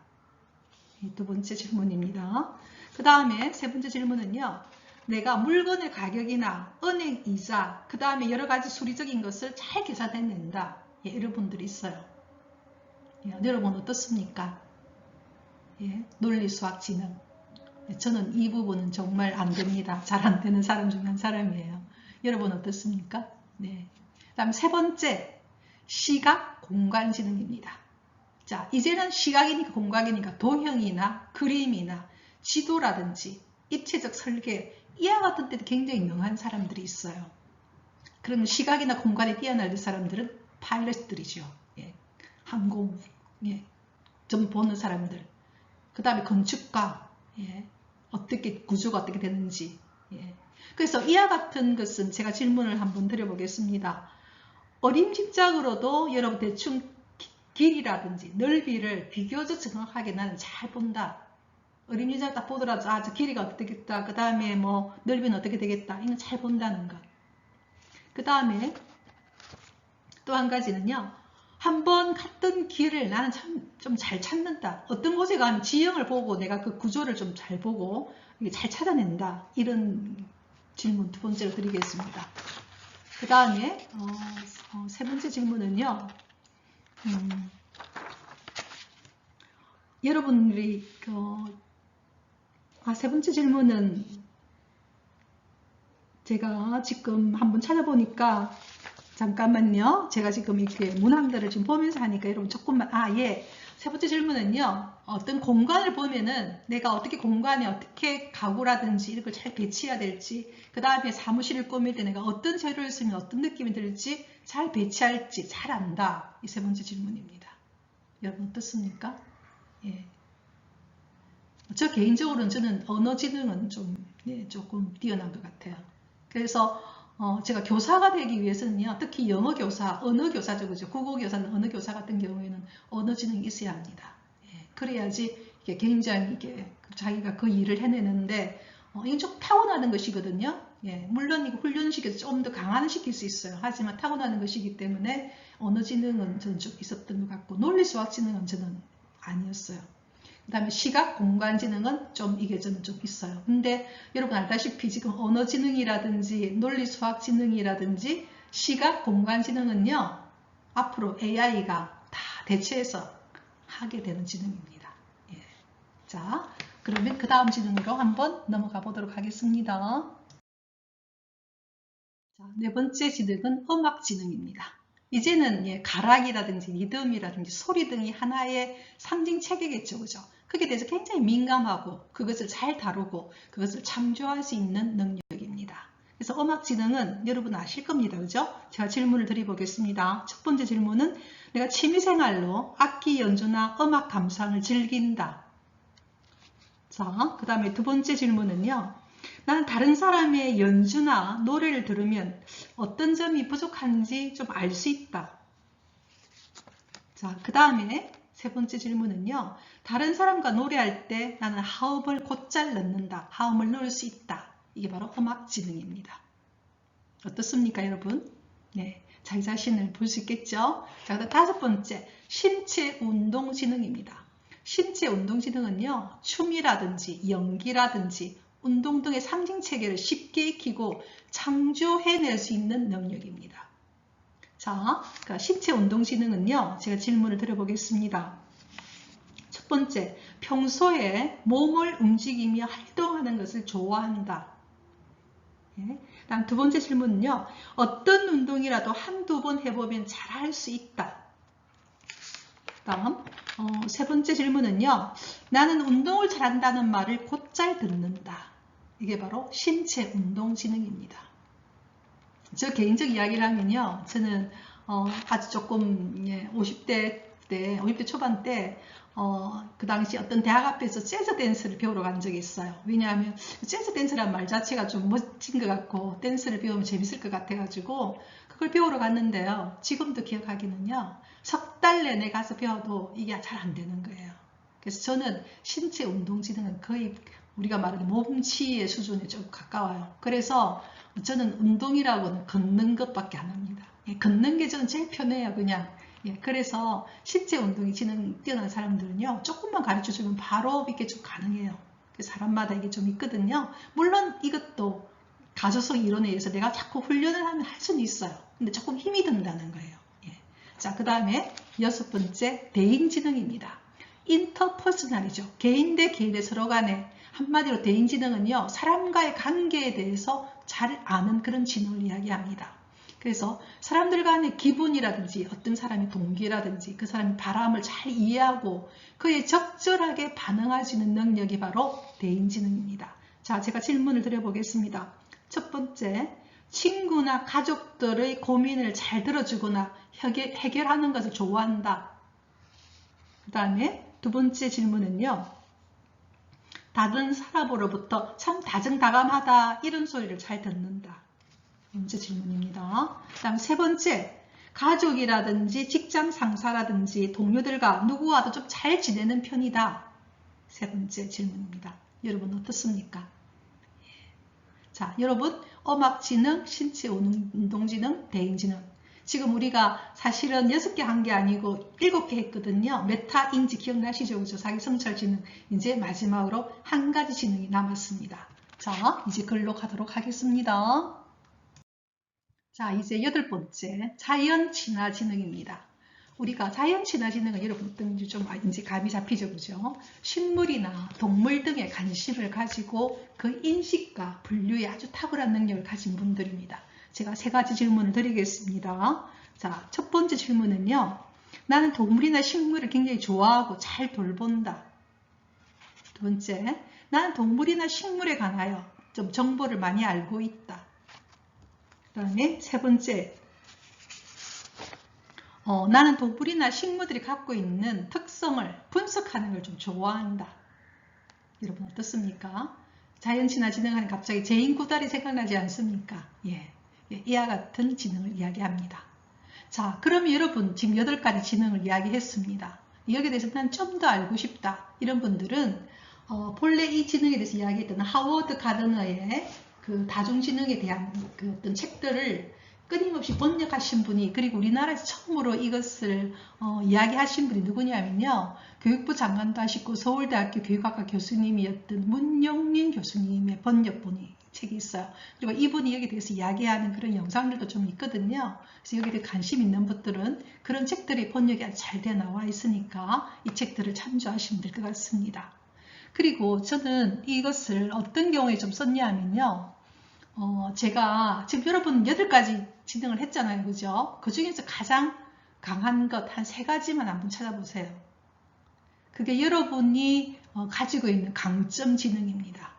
두 번째 질문입니다. 그 다음에 세 번째 질문은요, 내가 물건의 가격이나 은행 이자, 그 다음에 여러 가지 수리적인 것을 잘 계산해낸다. 예, 이런 분들이 있어요. 예, 여러분 어떻습니까? 예, 논리, 수학, 지능. 예, 저는 이 부분은 정말 안 됩니다. 잘 안 되는 사람 중 한 사람이에요. 여러분 어떻습니까? 네. 그 다음 세 번째, 시각, 공간 지능입니다. 자, 이제는 시각이니까 공간이니까 도형이나 그림이나 지도라든지 입체적 설계, 이와 같은 때도 굉장히 명한 사람들이 있어요. 그러면 시각이나 공간에 뛰어날 사람들은 파일럿들이죠. 예, 항공, 예, 좀 보는 사람들. 그 다음에 건축가, 예, 어떻게 구조가 어떻게 되는지. 예. 그래서 이와 같은 것은 제가 질문을 한번 드려보겠습니다. 어림짐작으로도 여러분 대충 길이라든지 넓이를 비교적 정확하게 나는 잘 본다. 어림짐작 딱 보더라도 저 길이가 어떻게 되겠다. 그 다음에 뭐 넓이는 어떻게 되겠다. 이건 잘 본다는 것. 그 다음에 또 한 가지는요. 한번 갔던 길을 나는 참 좀 잘 찾는다. 어떤 곳에 가면 지형을 보고 내가 그 구조를 좀 잘 보고 잘 찾아낸다. 이런 질문 두 번째로 드리겠습니다. 그 다음에 세 번째 질문은요. 여러분들이 세 번째 질문은 제가 지금 한번 찾아보니까 잠깐만요. 제가 지금 이렇게 문항들을 지금 보면서 하니까 여러분 조금만 예. 세 번째 질문은요. 어떤 공간을 보면은 내가 어떻게 공간에 어떻게 가구라든지 이런 걸 잘 배치해야 될지, 그 다음에 사무실을 꾸밀 때 내가 어떤 재료를 쓰면 어떤 느낌이 들지 잘 배치할지 잘 안다. 이 세 번째 질문입니다. 여러분 어떻습니까? 예. 저 개인적으로는 저는 언어 지능은 조금 뛰어난 것 같아요. 그래서 제가 교사가 되기 위해서는요, 특히 영어 교사, 언어 교사죠, 그죠? 국어 교사는 언어 교사 같은 경우에는 언어 지능이 있어야 합니다. 예, 그래야지 이게 굉장히 이게 자기가 그 일을 해내는데 이건 좀 타고나는 것이거든요. 예, 물론 이거 훈련시켜서 좀 더 강화시킬 수 있어요. 하지만 타고나는 것이기 때문에 언어 지능은 저는 좀 있었던 것 같고 논리 수학 지능은 저는 아니었어요. 그 다음에 시각, 공간 지능은 이게 저는 좀 있어요. 근데 여러분 알다시피 지금 언어 지능이라든지 논리 수학 지능이라든지 시각, 공간 지능은요, 앞으로 AI가 다 대체해서 하게 되는 지능입니다. 예. 자, 그러면 그 다음 지능으로 한번 넘어가 보도록 하겠습니다. 자, 네 번째 지능은 음악 지능입니다. 이제는 가락이라든지 리듬이라든지 소리 등이 하나의 상징 체계겠죠, 그죠? 그게 대해서 굉장히 민감하고 그것을 잘 다루고 그것을 창조할 수 있는 능력입니다. 그래서 음악 지능은 여러분 아실 겁니다, 그죠? 제가 질문을 드려보겠습니다. 첫 번째 질문은 내가 취미생활로 악기 연주나 음악 감상을 즐긴다. 자, 그 다음에 두 번째 질문은요. 나는 다른 사람의 연주나 노래를 들으면 어떤 점이 부족한지 좀 알 수 있다. 자, 그 다음에 세 번째 질문은요. 다른 사람과 노래할 때 나는 하음을 곧잘 넣는다. 하음을 넣을 수 있다. 이게 바로 음악 지능입니다. 어떻습니까, 여러분? 네. 자기 자신을 볼 수 있겠죠. 자, 그다음 다섯 번째, 신체 운동 지능입니다. 신체 운동 지능은요, 춤이라든지 연기라든지 운동 등의 상징 체계를 쉽게 익히고 창조해낼 수 있는 능력입니다. 자, 그러니까 신체 운동 지능은요, 제가 질문을 드려보겠습니다. 첫 번째, 평소에 몸을 움직이며 활동하는 것을 좋아한다. 예. 다음 두 번째 질문은요, 어떤 운동이라도 한두 번 해보면 잘할 수 있다. 다음 세 번째 질문은요, 나는 운동을 잘한다는 말을 곧잘 듣는다. 이게 바로 신체 운동 지능입니다. 저 개인적 이야기를 하면요, 저는 아주 조금 50대 초반 때 그 당시 어떤 대학 앞에서 재즈 댄스를 배우러 간 적이 있어요. 왜냐하면 재즈 댄스란 말 자체가 좀 멋진 것 같고 댄스를 배우면 재밌을 것 같아가지고 그걸 배우러 갔는데요. 지금도 기억하기는요, 석 달 내내 가서 배워도 이게 잘 안 되는 거예요. 그래서 저는 신체 운동 지능은 거의 우리가 말하는 몸치의 수준에 좀 가까워요. 그래서 저는 운동이라고는 걷는 것밖에 안 합니다. 걷는 게 저는 제일 편해요, 그냥. 그래서 신체 운동이 지능 뛰어난 사람들은요, 조금만 가르쳐주면 바로 이게 좀 가능해요. 사람마다 이게 좀 있거든요. 물론 이것도 가소성 이론에 의해서 내가 자꾸 훈련을 하면 할 수는 있어요. 근데 조금 힘이 든다는 거예요. 자, 그 다음에 여섯 번째, 대인지능입니다. 인터퍼스널이죠. 개인 대 개인의 서로 간에, 한마디로 대인지능은요, 사람과의 관계에 대해서 잘 아는 그런 지능을 이야기합니다. 그래서 사람들 간의 기분이라든지 어떤 사람의 동기라든지 그 사람의 바람을 잘 이해하고 그에 적절하게 반응할 수 있는 능력이 바로 대인지능입니다. 자, 제가 질문을 드려보겠습니다. 첫 번째, 친구나 가족들의 고민을 잘 들어주거나 해결하는 것을 좋아한다. 그 다음에 두 번째 질문은요, 다른 사람으로부터 참 다정다감하다 이런 소리를 잘 듣는다. 번째 질문입니다. 다음 세 번째, 가족이라든지 직장 상사라든지 동료들과 누구와도 좀 잘 지내는 편이다. 세 번째 질문입니다. 여러분 어떻습니까? 자, 여러분 어막지능, 신체 운동지능, 대인지능, 지금 우리가 사실은 6개 한 게 아니고 7개 했거든요. 메타인지 기억나시죠? 그죠? 자기성찰지능. 이제 마지막으로 한 가지 지능이 남았습니다. 자, 이제 글로 가도록 하겠습니다. 자, 이제 8번째, 자연친화지능입니다. 우리가 자연친화지능은 여러분 좀 이제 감이 잡히죠, 그죠? 식물이나 동물 등에 관심을 가지고 그 인식과 분류에 아주 탁월한 능력을 가진 분들입니다. 제가 세 가지 질문을 드리겠습니다. 자, 첫 번째 질문은요, 나는 동물이나 식물을 굉장히 좋아하고 잘 돌본다. 두 번째, 나는 동물이나 식물에 관하여 좀 정보를 많이 알고 있다. 그 다음에 세 번째, 나는 동물이나 식물들이 갖고 있는 특성을 분석하는 걸 좀 좋아한다. 여러분 어떻습니까? 자연친화지능하는 갑자기 제인구달이 생각나지 않습니까? 예, 이와 같은 지능을 이야기합니다. 자, 그럼 여러분 지금 8가지 지능을 이야기했습니다. 여기에 대해서 난 좀 더 알고 싶다. 이런 분들은 본래 이 지능에 대해서 이야기했던 하워드 가드너의 그 다중지능에 대한 그 어떤 책들을 끊임없이 번역하신 분이, 그리고 우리나라에서 처음으로 이것을 이야기하신 분이 누구냐면요, 교육부 장관도 하시고 서울대학교 교육학과 교수님이었던 문용린 교수님의 번역본이 책이 있어요. 그리고 이분이 여기에 대해서 이야기하는 그런 영상들도 좀 있거든요. 그래서 여기에 관심 있는 분들은 그런 책들이 번역이 아주 잘 돼 나와 있으니까 이 책들을 참조하시면 될 것 같습니다. 그리고 저는 이것을 어떤 경우에 좀 썼냐 하면요, 제가 지금 여러분 8가지 지능을 했잖아요, 그죠? 그 중에서 가장 강한 것 한 3가지만 한번 찾아보세요. 그게 여러분이 가지고 있는 강점 지능입니다.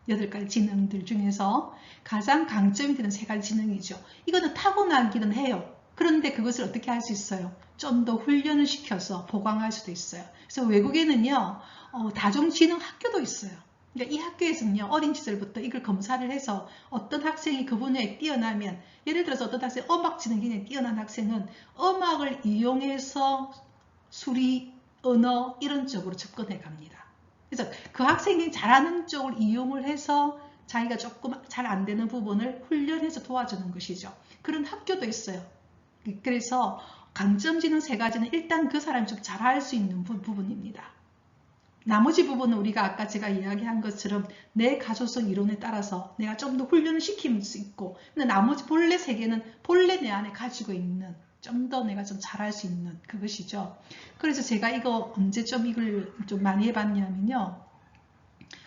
8가지 지능들 중에서 가장 강점이 되는 3가지 지능이죠. 이거는 타고나기는 해요. 그런데 그것을 어떻게 할 수 있어요? 좀 더 훈련을 시켜서 보강할 수도 있어요. 그래서 외국에는요, 다중지능 학교도 있어요. 그러니까 이 학교에서는요, 어린 시절부터 이걸 검사를 해서 어떤 학생이 그 분야에 뛰어나면, 예를 들어서 어떤 학생, 음악지능이 굉장히 뛰어난 학생은 음악을 이용해서 수리, 언어 이런 쪽으로 접근해 갑니다. 그래서 그 학생이 잘하는 쪽을 이용을 해서 자기가 조금 잘 안 되는 부분을 훈련해서 도와주는 것이죠. 그런 학교도 있어요. 그래서 강점지능 세 가지는 일단 그 사람이 좀 잘할 수 있는 부분입니다. 나머지 부분은 우리가 아까 제가 이야기한 것처럼 내 가소성 이론에 따라서 내가 좀 더 훈련을 시킬 수 있고, 근데 나머지 본래 세 개는 본래 내 안에 가지고 있는 좀 더 내가 좀 잘할 수 있는 그것이죠. 그래서 제가 이거 언제 좀 이걸 좀 많이 해봤냐면요.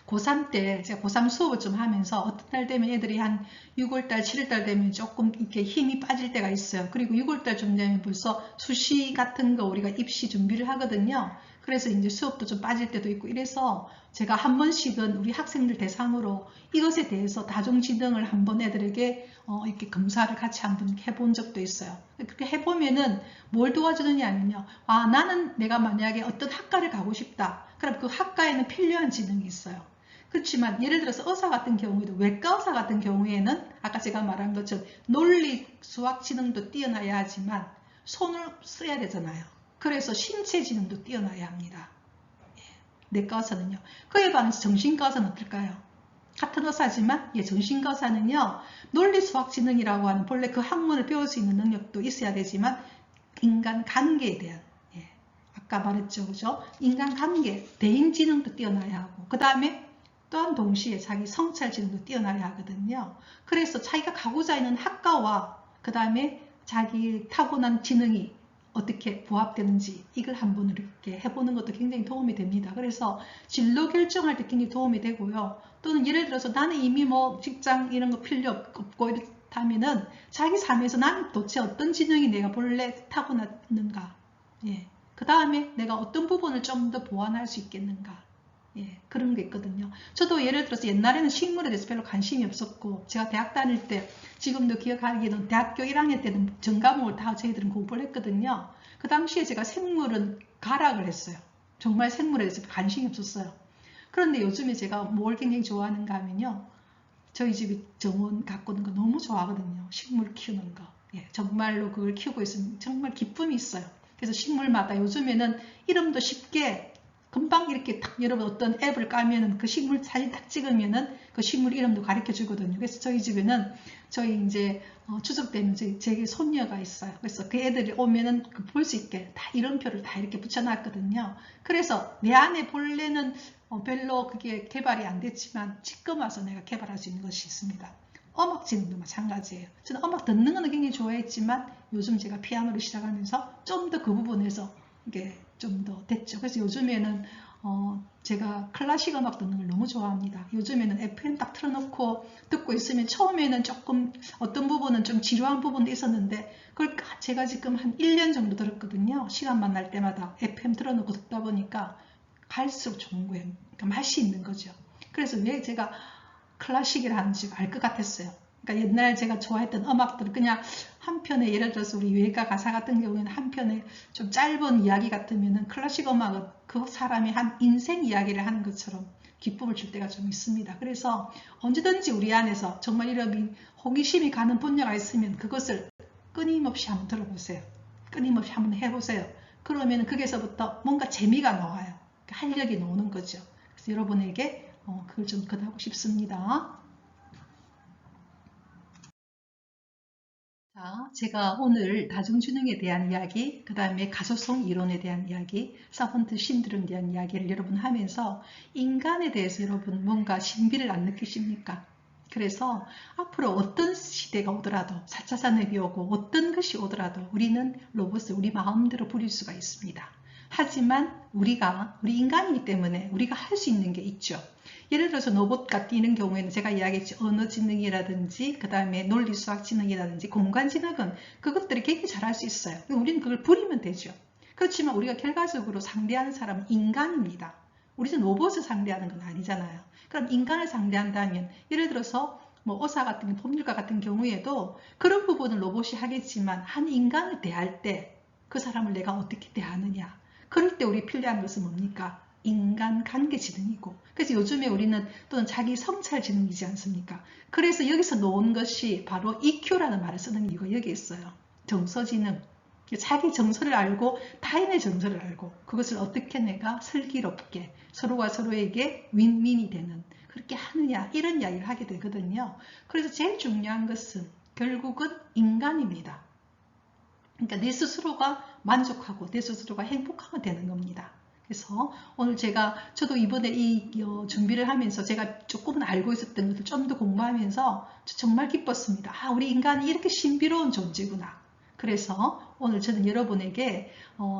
고3 때 제가 고3 수업을 좀 하면서 어떤 날 되면 애들이 한 6월달, 7월달 되면 조금 이렇게 힘이 빠질 때가 있어요. 그리고 6월달 좀 되면 벌써 수시 같은 거 우리가 입시 준비를 하거든요. 그래서 이제 수업도 좀 빠질 때도 있고 이래서 제가 한 번씩은 우리 학생들 대상으로 이것에 대해서 다중지능을 한번 애들에게 이렇게 검사를 같이 한번 해본 적도 있어요. 그렇게 해보면은 뭘 도와주느냐 하면요. 아, 나는 내가 만약에 어떤 학과를 가고 싶다. 그럼 그 학과에는 필요한 지능이 있어요. 그렇지만 예를 들어서 의사 같은 경우에도 외과 의사 같은 경우에는 아까 제가 말한 것처럼 논리, 수학 지능도 뛰어나야 하지만 손을 써야 되잖아요. 그래서 신체 지능도 뛰어나야 합니다. 내과 의사는요. 그에 반해서 정신과 의사는 어떨까요? 같은 의사지만 정신과 의사는요. 논리, 수학 지능이라고 하는 본래 그 학문을 배울 수 있는 능력도 있어야 되지만 인간 관계에 대한 아까 말했죠. 그죠? 인간관계, 대인지능도 뛰어나야 하고 그 다음에 또한 동시에 자기 성찰지능도 뛰어나야 하거든요. 그래서 자기가 가고자 하는 학과와 그 다음에 자기 타고난 지능이 어떻게 부합되는지 이걸 한번 이렇게 해보는 것도 굉장히 도움이 됩니다. 그래서 진로 결정할 때 굉장히 도움이 되고요. 또는 예를 들어서 나는 이미 뭐 직장 이런 거 필요 없고 이렇다면은 자기 삶에서 나는 도대체 어떤 지능이 내가 본래 타고났는가. 그 다음에 내가 어떤 부분을 좀 더 보완할 수 있겠는가. 그런 게 있거든요. 저도 예를 들어서 옛날에는 식물에 대해서 별로 관심이 없었고 제가 대학 다닐 때 지금도 기억하기에는 대학교 1학년 때는 전과목을 다 저희들은 공부를 했거든요. 그 당시에 제가 생물은 가락을 했어요. 정말 생물에 대해서 관심이 없었어요. 그런데 요즘에 제가 뭘 굉장히 좋아하는가 하면요. 저희 집이 정원 가꾸는 거 너무 좋아하거든요. 식물 키우는 거. 정말로 그걸 키우고 있으면 정말 기쁨이 있어요. 그래서 식물마다 요즘에는 이름도 쉽게 금방 이렇게 딱 여러분 어떤 앱을 까면은 그 식물 사진 딱 찍으면은 그 식물 이름도 가르쳐 주거든요. 그래서 저희 집에는 저희 이제 추석 때는 제 손녀가 있어요. 그래서 그 애들이 오면은 볼 수 있게 다 이름표를 다 이렇게 붙여놨거든요. 그래서 내 안에 본래는 별로 그게 개발이 안 됐지만 지금 와서 내가 개발할 수 있는 것이 있습니다. 음악 지능도 마찬가지예요. 저는 음악 듣는 거는 굉장히 좋아했지만 요즘 제가 피아노를 시작하면서 좀 더 그 부분에서 이게 좀 더 됐죠. 그래서 요즘에는 제가 클래식 음악 듣는 걸 너무 좋아합니다. 요즘에는 FM 딱 틀어놓고 듣고 있으면 처음에는 조금 어떤 부분은 좀 지루한 부분도 있었는데 그걸 제가 지금 한 1년 정도 들었거든요. 시간만 날 때마다 FM 틀어놓고 듣다 보니까 갈수록 좋은 거예요. 그러니까 맛이 있는 거죠. 그래서 왜 제가 클래식이라 하는지 알 것 같았어요. 그러니까 옛날 제가 좋아했던 음악들을 그냥 한 편에 예를 들어서 우리 유행가 가사 같은 경우에는 한 편에 좀 짧은 이야기 같으면은 클래식 음악은 그 사람이 한 인생 이야기를 하는 것처럼 기쁨을 줄 때가 좀 있습니다. 그래서 언제든지 우리 안에서 정말 이런 호기심이 가는 분야가 있으면 그것을 끊임없이 한번 들어보세요. 끊임없이 한번 해보세요. 그러면 거기서부터 뭔가 재미가 나와요. 활력이 나오는 거죠. 그래서 여러분에게 그걸 좀 권하고 싶습니다. 자, 제가 오늘 다중지능에 대한 이야기, 그 다음에 가소성 이론에 대한 이야기, 서번트 신드롬에 대한 이야기를 여러분 하면서 인간에 대해서 여러분 뭔가 신비를 안 느끼십니까? 그래서 앞으로 어떤 시대가 오더라도 4차 산업이 오고 어떤 것이 오더라도 우리는 로봇을 우리 마음대로 부릴 수가 있습니다. 하지만 우리 인간이기 때문에 우리가 할 수 있는 게 있죠. 예를 들어서 로봇가 뛰는 경우에는 제가 이야기했죠. 언어지능이라든지 그 다음에 논리수학지능이라든지 공간지능은 그것들이 굉장히 잘할 수 있어요. 우리는 그걸 부리면 되죠. 그렇지만 우리가 결과적으로 상대하는 사람은 인간입니다. 우리는 로봇을 상대하는 건 아니잖아요. 그럼 인간을 상대한다면 예를 들어서 뭐 의사 같은 법률가 같은 경우에도 그런 부분은 로봇이 하겠지만 한 인간을 대할 때 그 사람을 내가 어떻게 대하느냐. 그럴 때 우리 필요한 것은 뭡니까? 인간관계지능이고 그래서 요즘에 우리는 또는 자기 성찰지능이지 않습니까? 그래서 여기서 놓은 것이 바로 EQ라는 말을 쓰는 이유가 여기 있어요. 정서지능, 자기 정서를 알고 타인의 정서를 알고 그것을 어떻게 내가 슬기롭게 서로가 서로에게 윈윈이 되는 그렇게 하느냐 이런 이야기를 하게 되거든요. 그래서 제일 중요한 것은 결국은 인간입니다. 그러니까 내 스스로가 만족하고 내 스스로가 행복하면 되는 겁니다. 그래서 오늘 저도 이번에 이 준비를 하면서 제가 조금은 알고 있었던 것을 좀 더 공부하면서 정말 기뻤습니다. 아, 우리 인간이 이렇게 신비로운 존재구나. 그래서 오늘 저는 여러분에게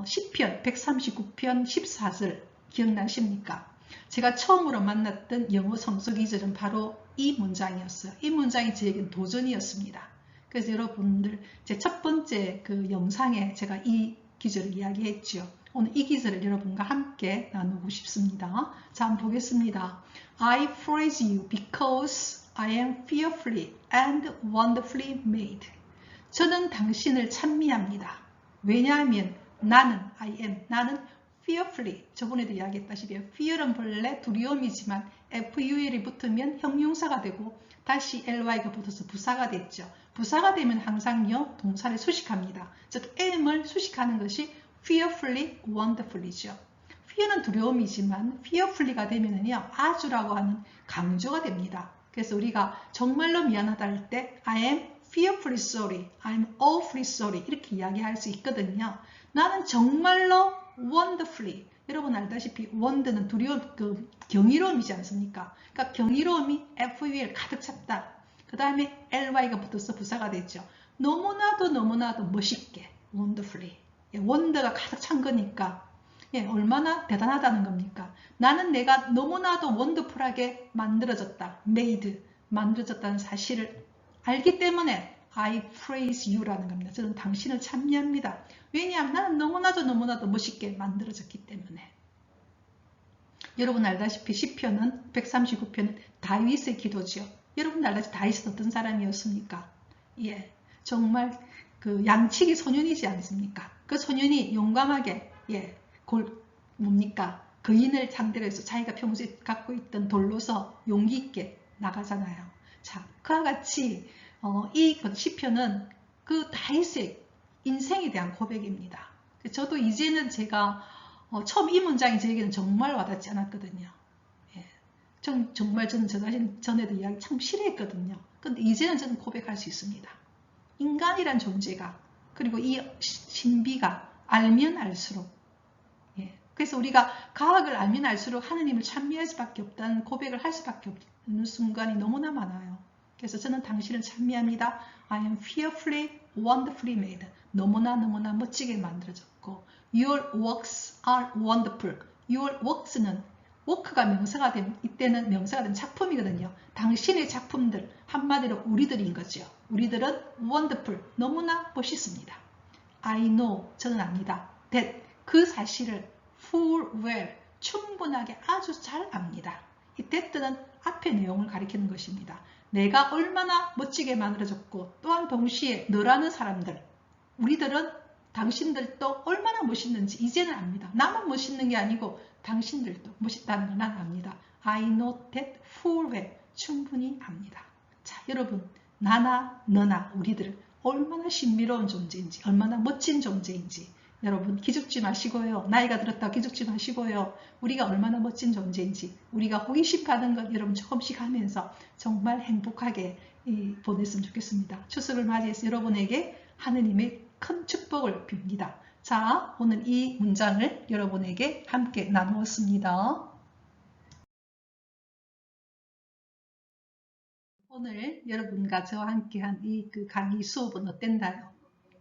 시편 139편 14절 기억나십니까? 제가 처음으로 만났던 영어 성서 기절은 바로 이 문장이었어요. 이 문장이 저에게는 도전이었습니다. 그래서 여러분들 제 첫 번째 그 영상에 제가 이 기절을 이야기했죠. 오늘 이 기절을 여러분과 함께 나누고 싶습니다. 자, 한번 보겠습니다. I praise you because I am fearfully and wonderfully made. 저는 당신을 찬미합니다. 왜냐하면 나는 나는 fearfully, 저번에도 이야기했다시피 fear은 본래 두려움이지만 FUL이 붙으면 형용사가 되고 다시 LY가 붙어서 부사가 됐죠. 부사가 되면 항상요 동사를 수식합니다. 즉 am을 수식하는 것이 fearfully, wonderfully죠. fear는 두려움이지만 fearfully가 되면은요 아주라고 하는 강조가 됩니다. 그래서 우리가 정말로 미안하다 할 때 I am fearfully sorry, I'm awfully sorry 이렇게 이야기할 수 있거든요. 나는 정말로 wonderfully, 여러분 알다시피 wonder는 두려움, 경이로움이지 않습니까? 그러니까 경이로움이 FUL 가득 찼다. 그 다음에 LY가 붙어서 부사가 됐죠. 너무나도 멋있게 wonderfully, wonder가 가득 찬 거니까 얼마나 대단하다는 겁니까? 나는 내가 너무나도 wonderful하게 만들어졌다, made, 만들어졌다는 사실을 알기 때문에 I praise you라는 겁니다. 저는 당신을 찬미합니다. 왜냐하면 나는 너무나도 멋있게 만들어졌기 때문에. 여러분 알다시피 시편은 139편은 다윗의 기도죠. 여러분 알다시피 다윗은 어떤 사람이었습니까? 예, 정말 그 양치기 소년이지 않습니까? 그 소년이 용감하게 뭡니까? 거인을 상대로 해서 자기가 평소에 갖고 있던 돌로서 용기 있게 나가잖아요. 자, 그와 같이 이 시편은 그 다윗의 인생에 대한 고백입니다. 저도 이제는 제가 처음 이 문장이 저에게는 정말 와닿지 않았거든요. 예. 정말 저는 저 자신 전에도 이야기 참 싫어했거든요. 근데 이제는 저는 고백할 수 있습니다. 인간이란 존재가 그리고 이 신비가 알면 알수록 그래서 우리가 과학을 알면 알수록 하느님을 찬미할 수밖에 없다는 고백을 할 수밖에 없는 순간이 너무나 많아요. 그래서 저는 당신을 찬미합니다. I am fearfully, wonderfully made. 너무나 멋지게 만들어졌고 Your works are wonderful. Your works는 work가 명사가 된 이때는 명사가 된 작품이거든요. 당신의 작품들 한마디로 우리들인 거죠. 우리들은 wonderful, 너무나 멋있습니다. I know, 저는 압니다. that, 그 사실을 full well, 충분하게 아주 잘 압니다. 이 that는 앞의 내용을 가리키는 것입니다. 내가 얼마나 멋지게 만들어졌고 또한 동시에 너라는 사람들, 우리들은 당신들도 얼마나 멋있는지 이제는 압니다. 나만 멋있는 게 아니고 당신들도 멋있다는 걸 난 압니다. I know that full well, 충분히 압니다. 자, 여러분, 나나 너나 우리들 얼마나 신비로운 존재인지, 얼마나 멋진 존재인지 여러분 기죽지 마시고요. 나이가 들었다고 기죽지 마시고요. 우리가 얼마나 멋진 존재인지 우리가 호기심 가는 것 여러분 조금씩 하면서 정말 행복하게 보냈으면 좋겠습니다. 추석을 맞이해서 여러분에게 하느님의 큰 축복을 빕니다. 자, 오늘 이 문장을 여러분에게 함께 나누었습니다. 오늘 여러분과 저와 함께한 이 강의 수업은 어땠나요?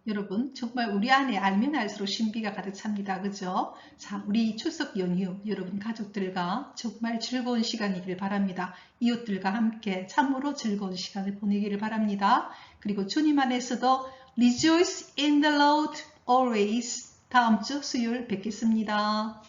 여러분 정말 우리 안에 알면 알수록 신비가 가득 찹니다. 그죠? 자, 우리 추석 연휴 여러분 가족들과 정말 즐거운 시간이길 바랍니다. 이웃들과 함께 참으로 즐거운 시간을 보내기를 바랍니다. 그리고 주님 안에서도 Rejoice in the Lord always. 다음 주 수요일 뵙겠습니다.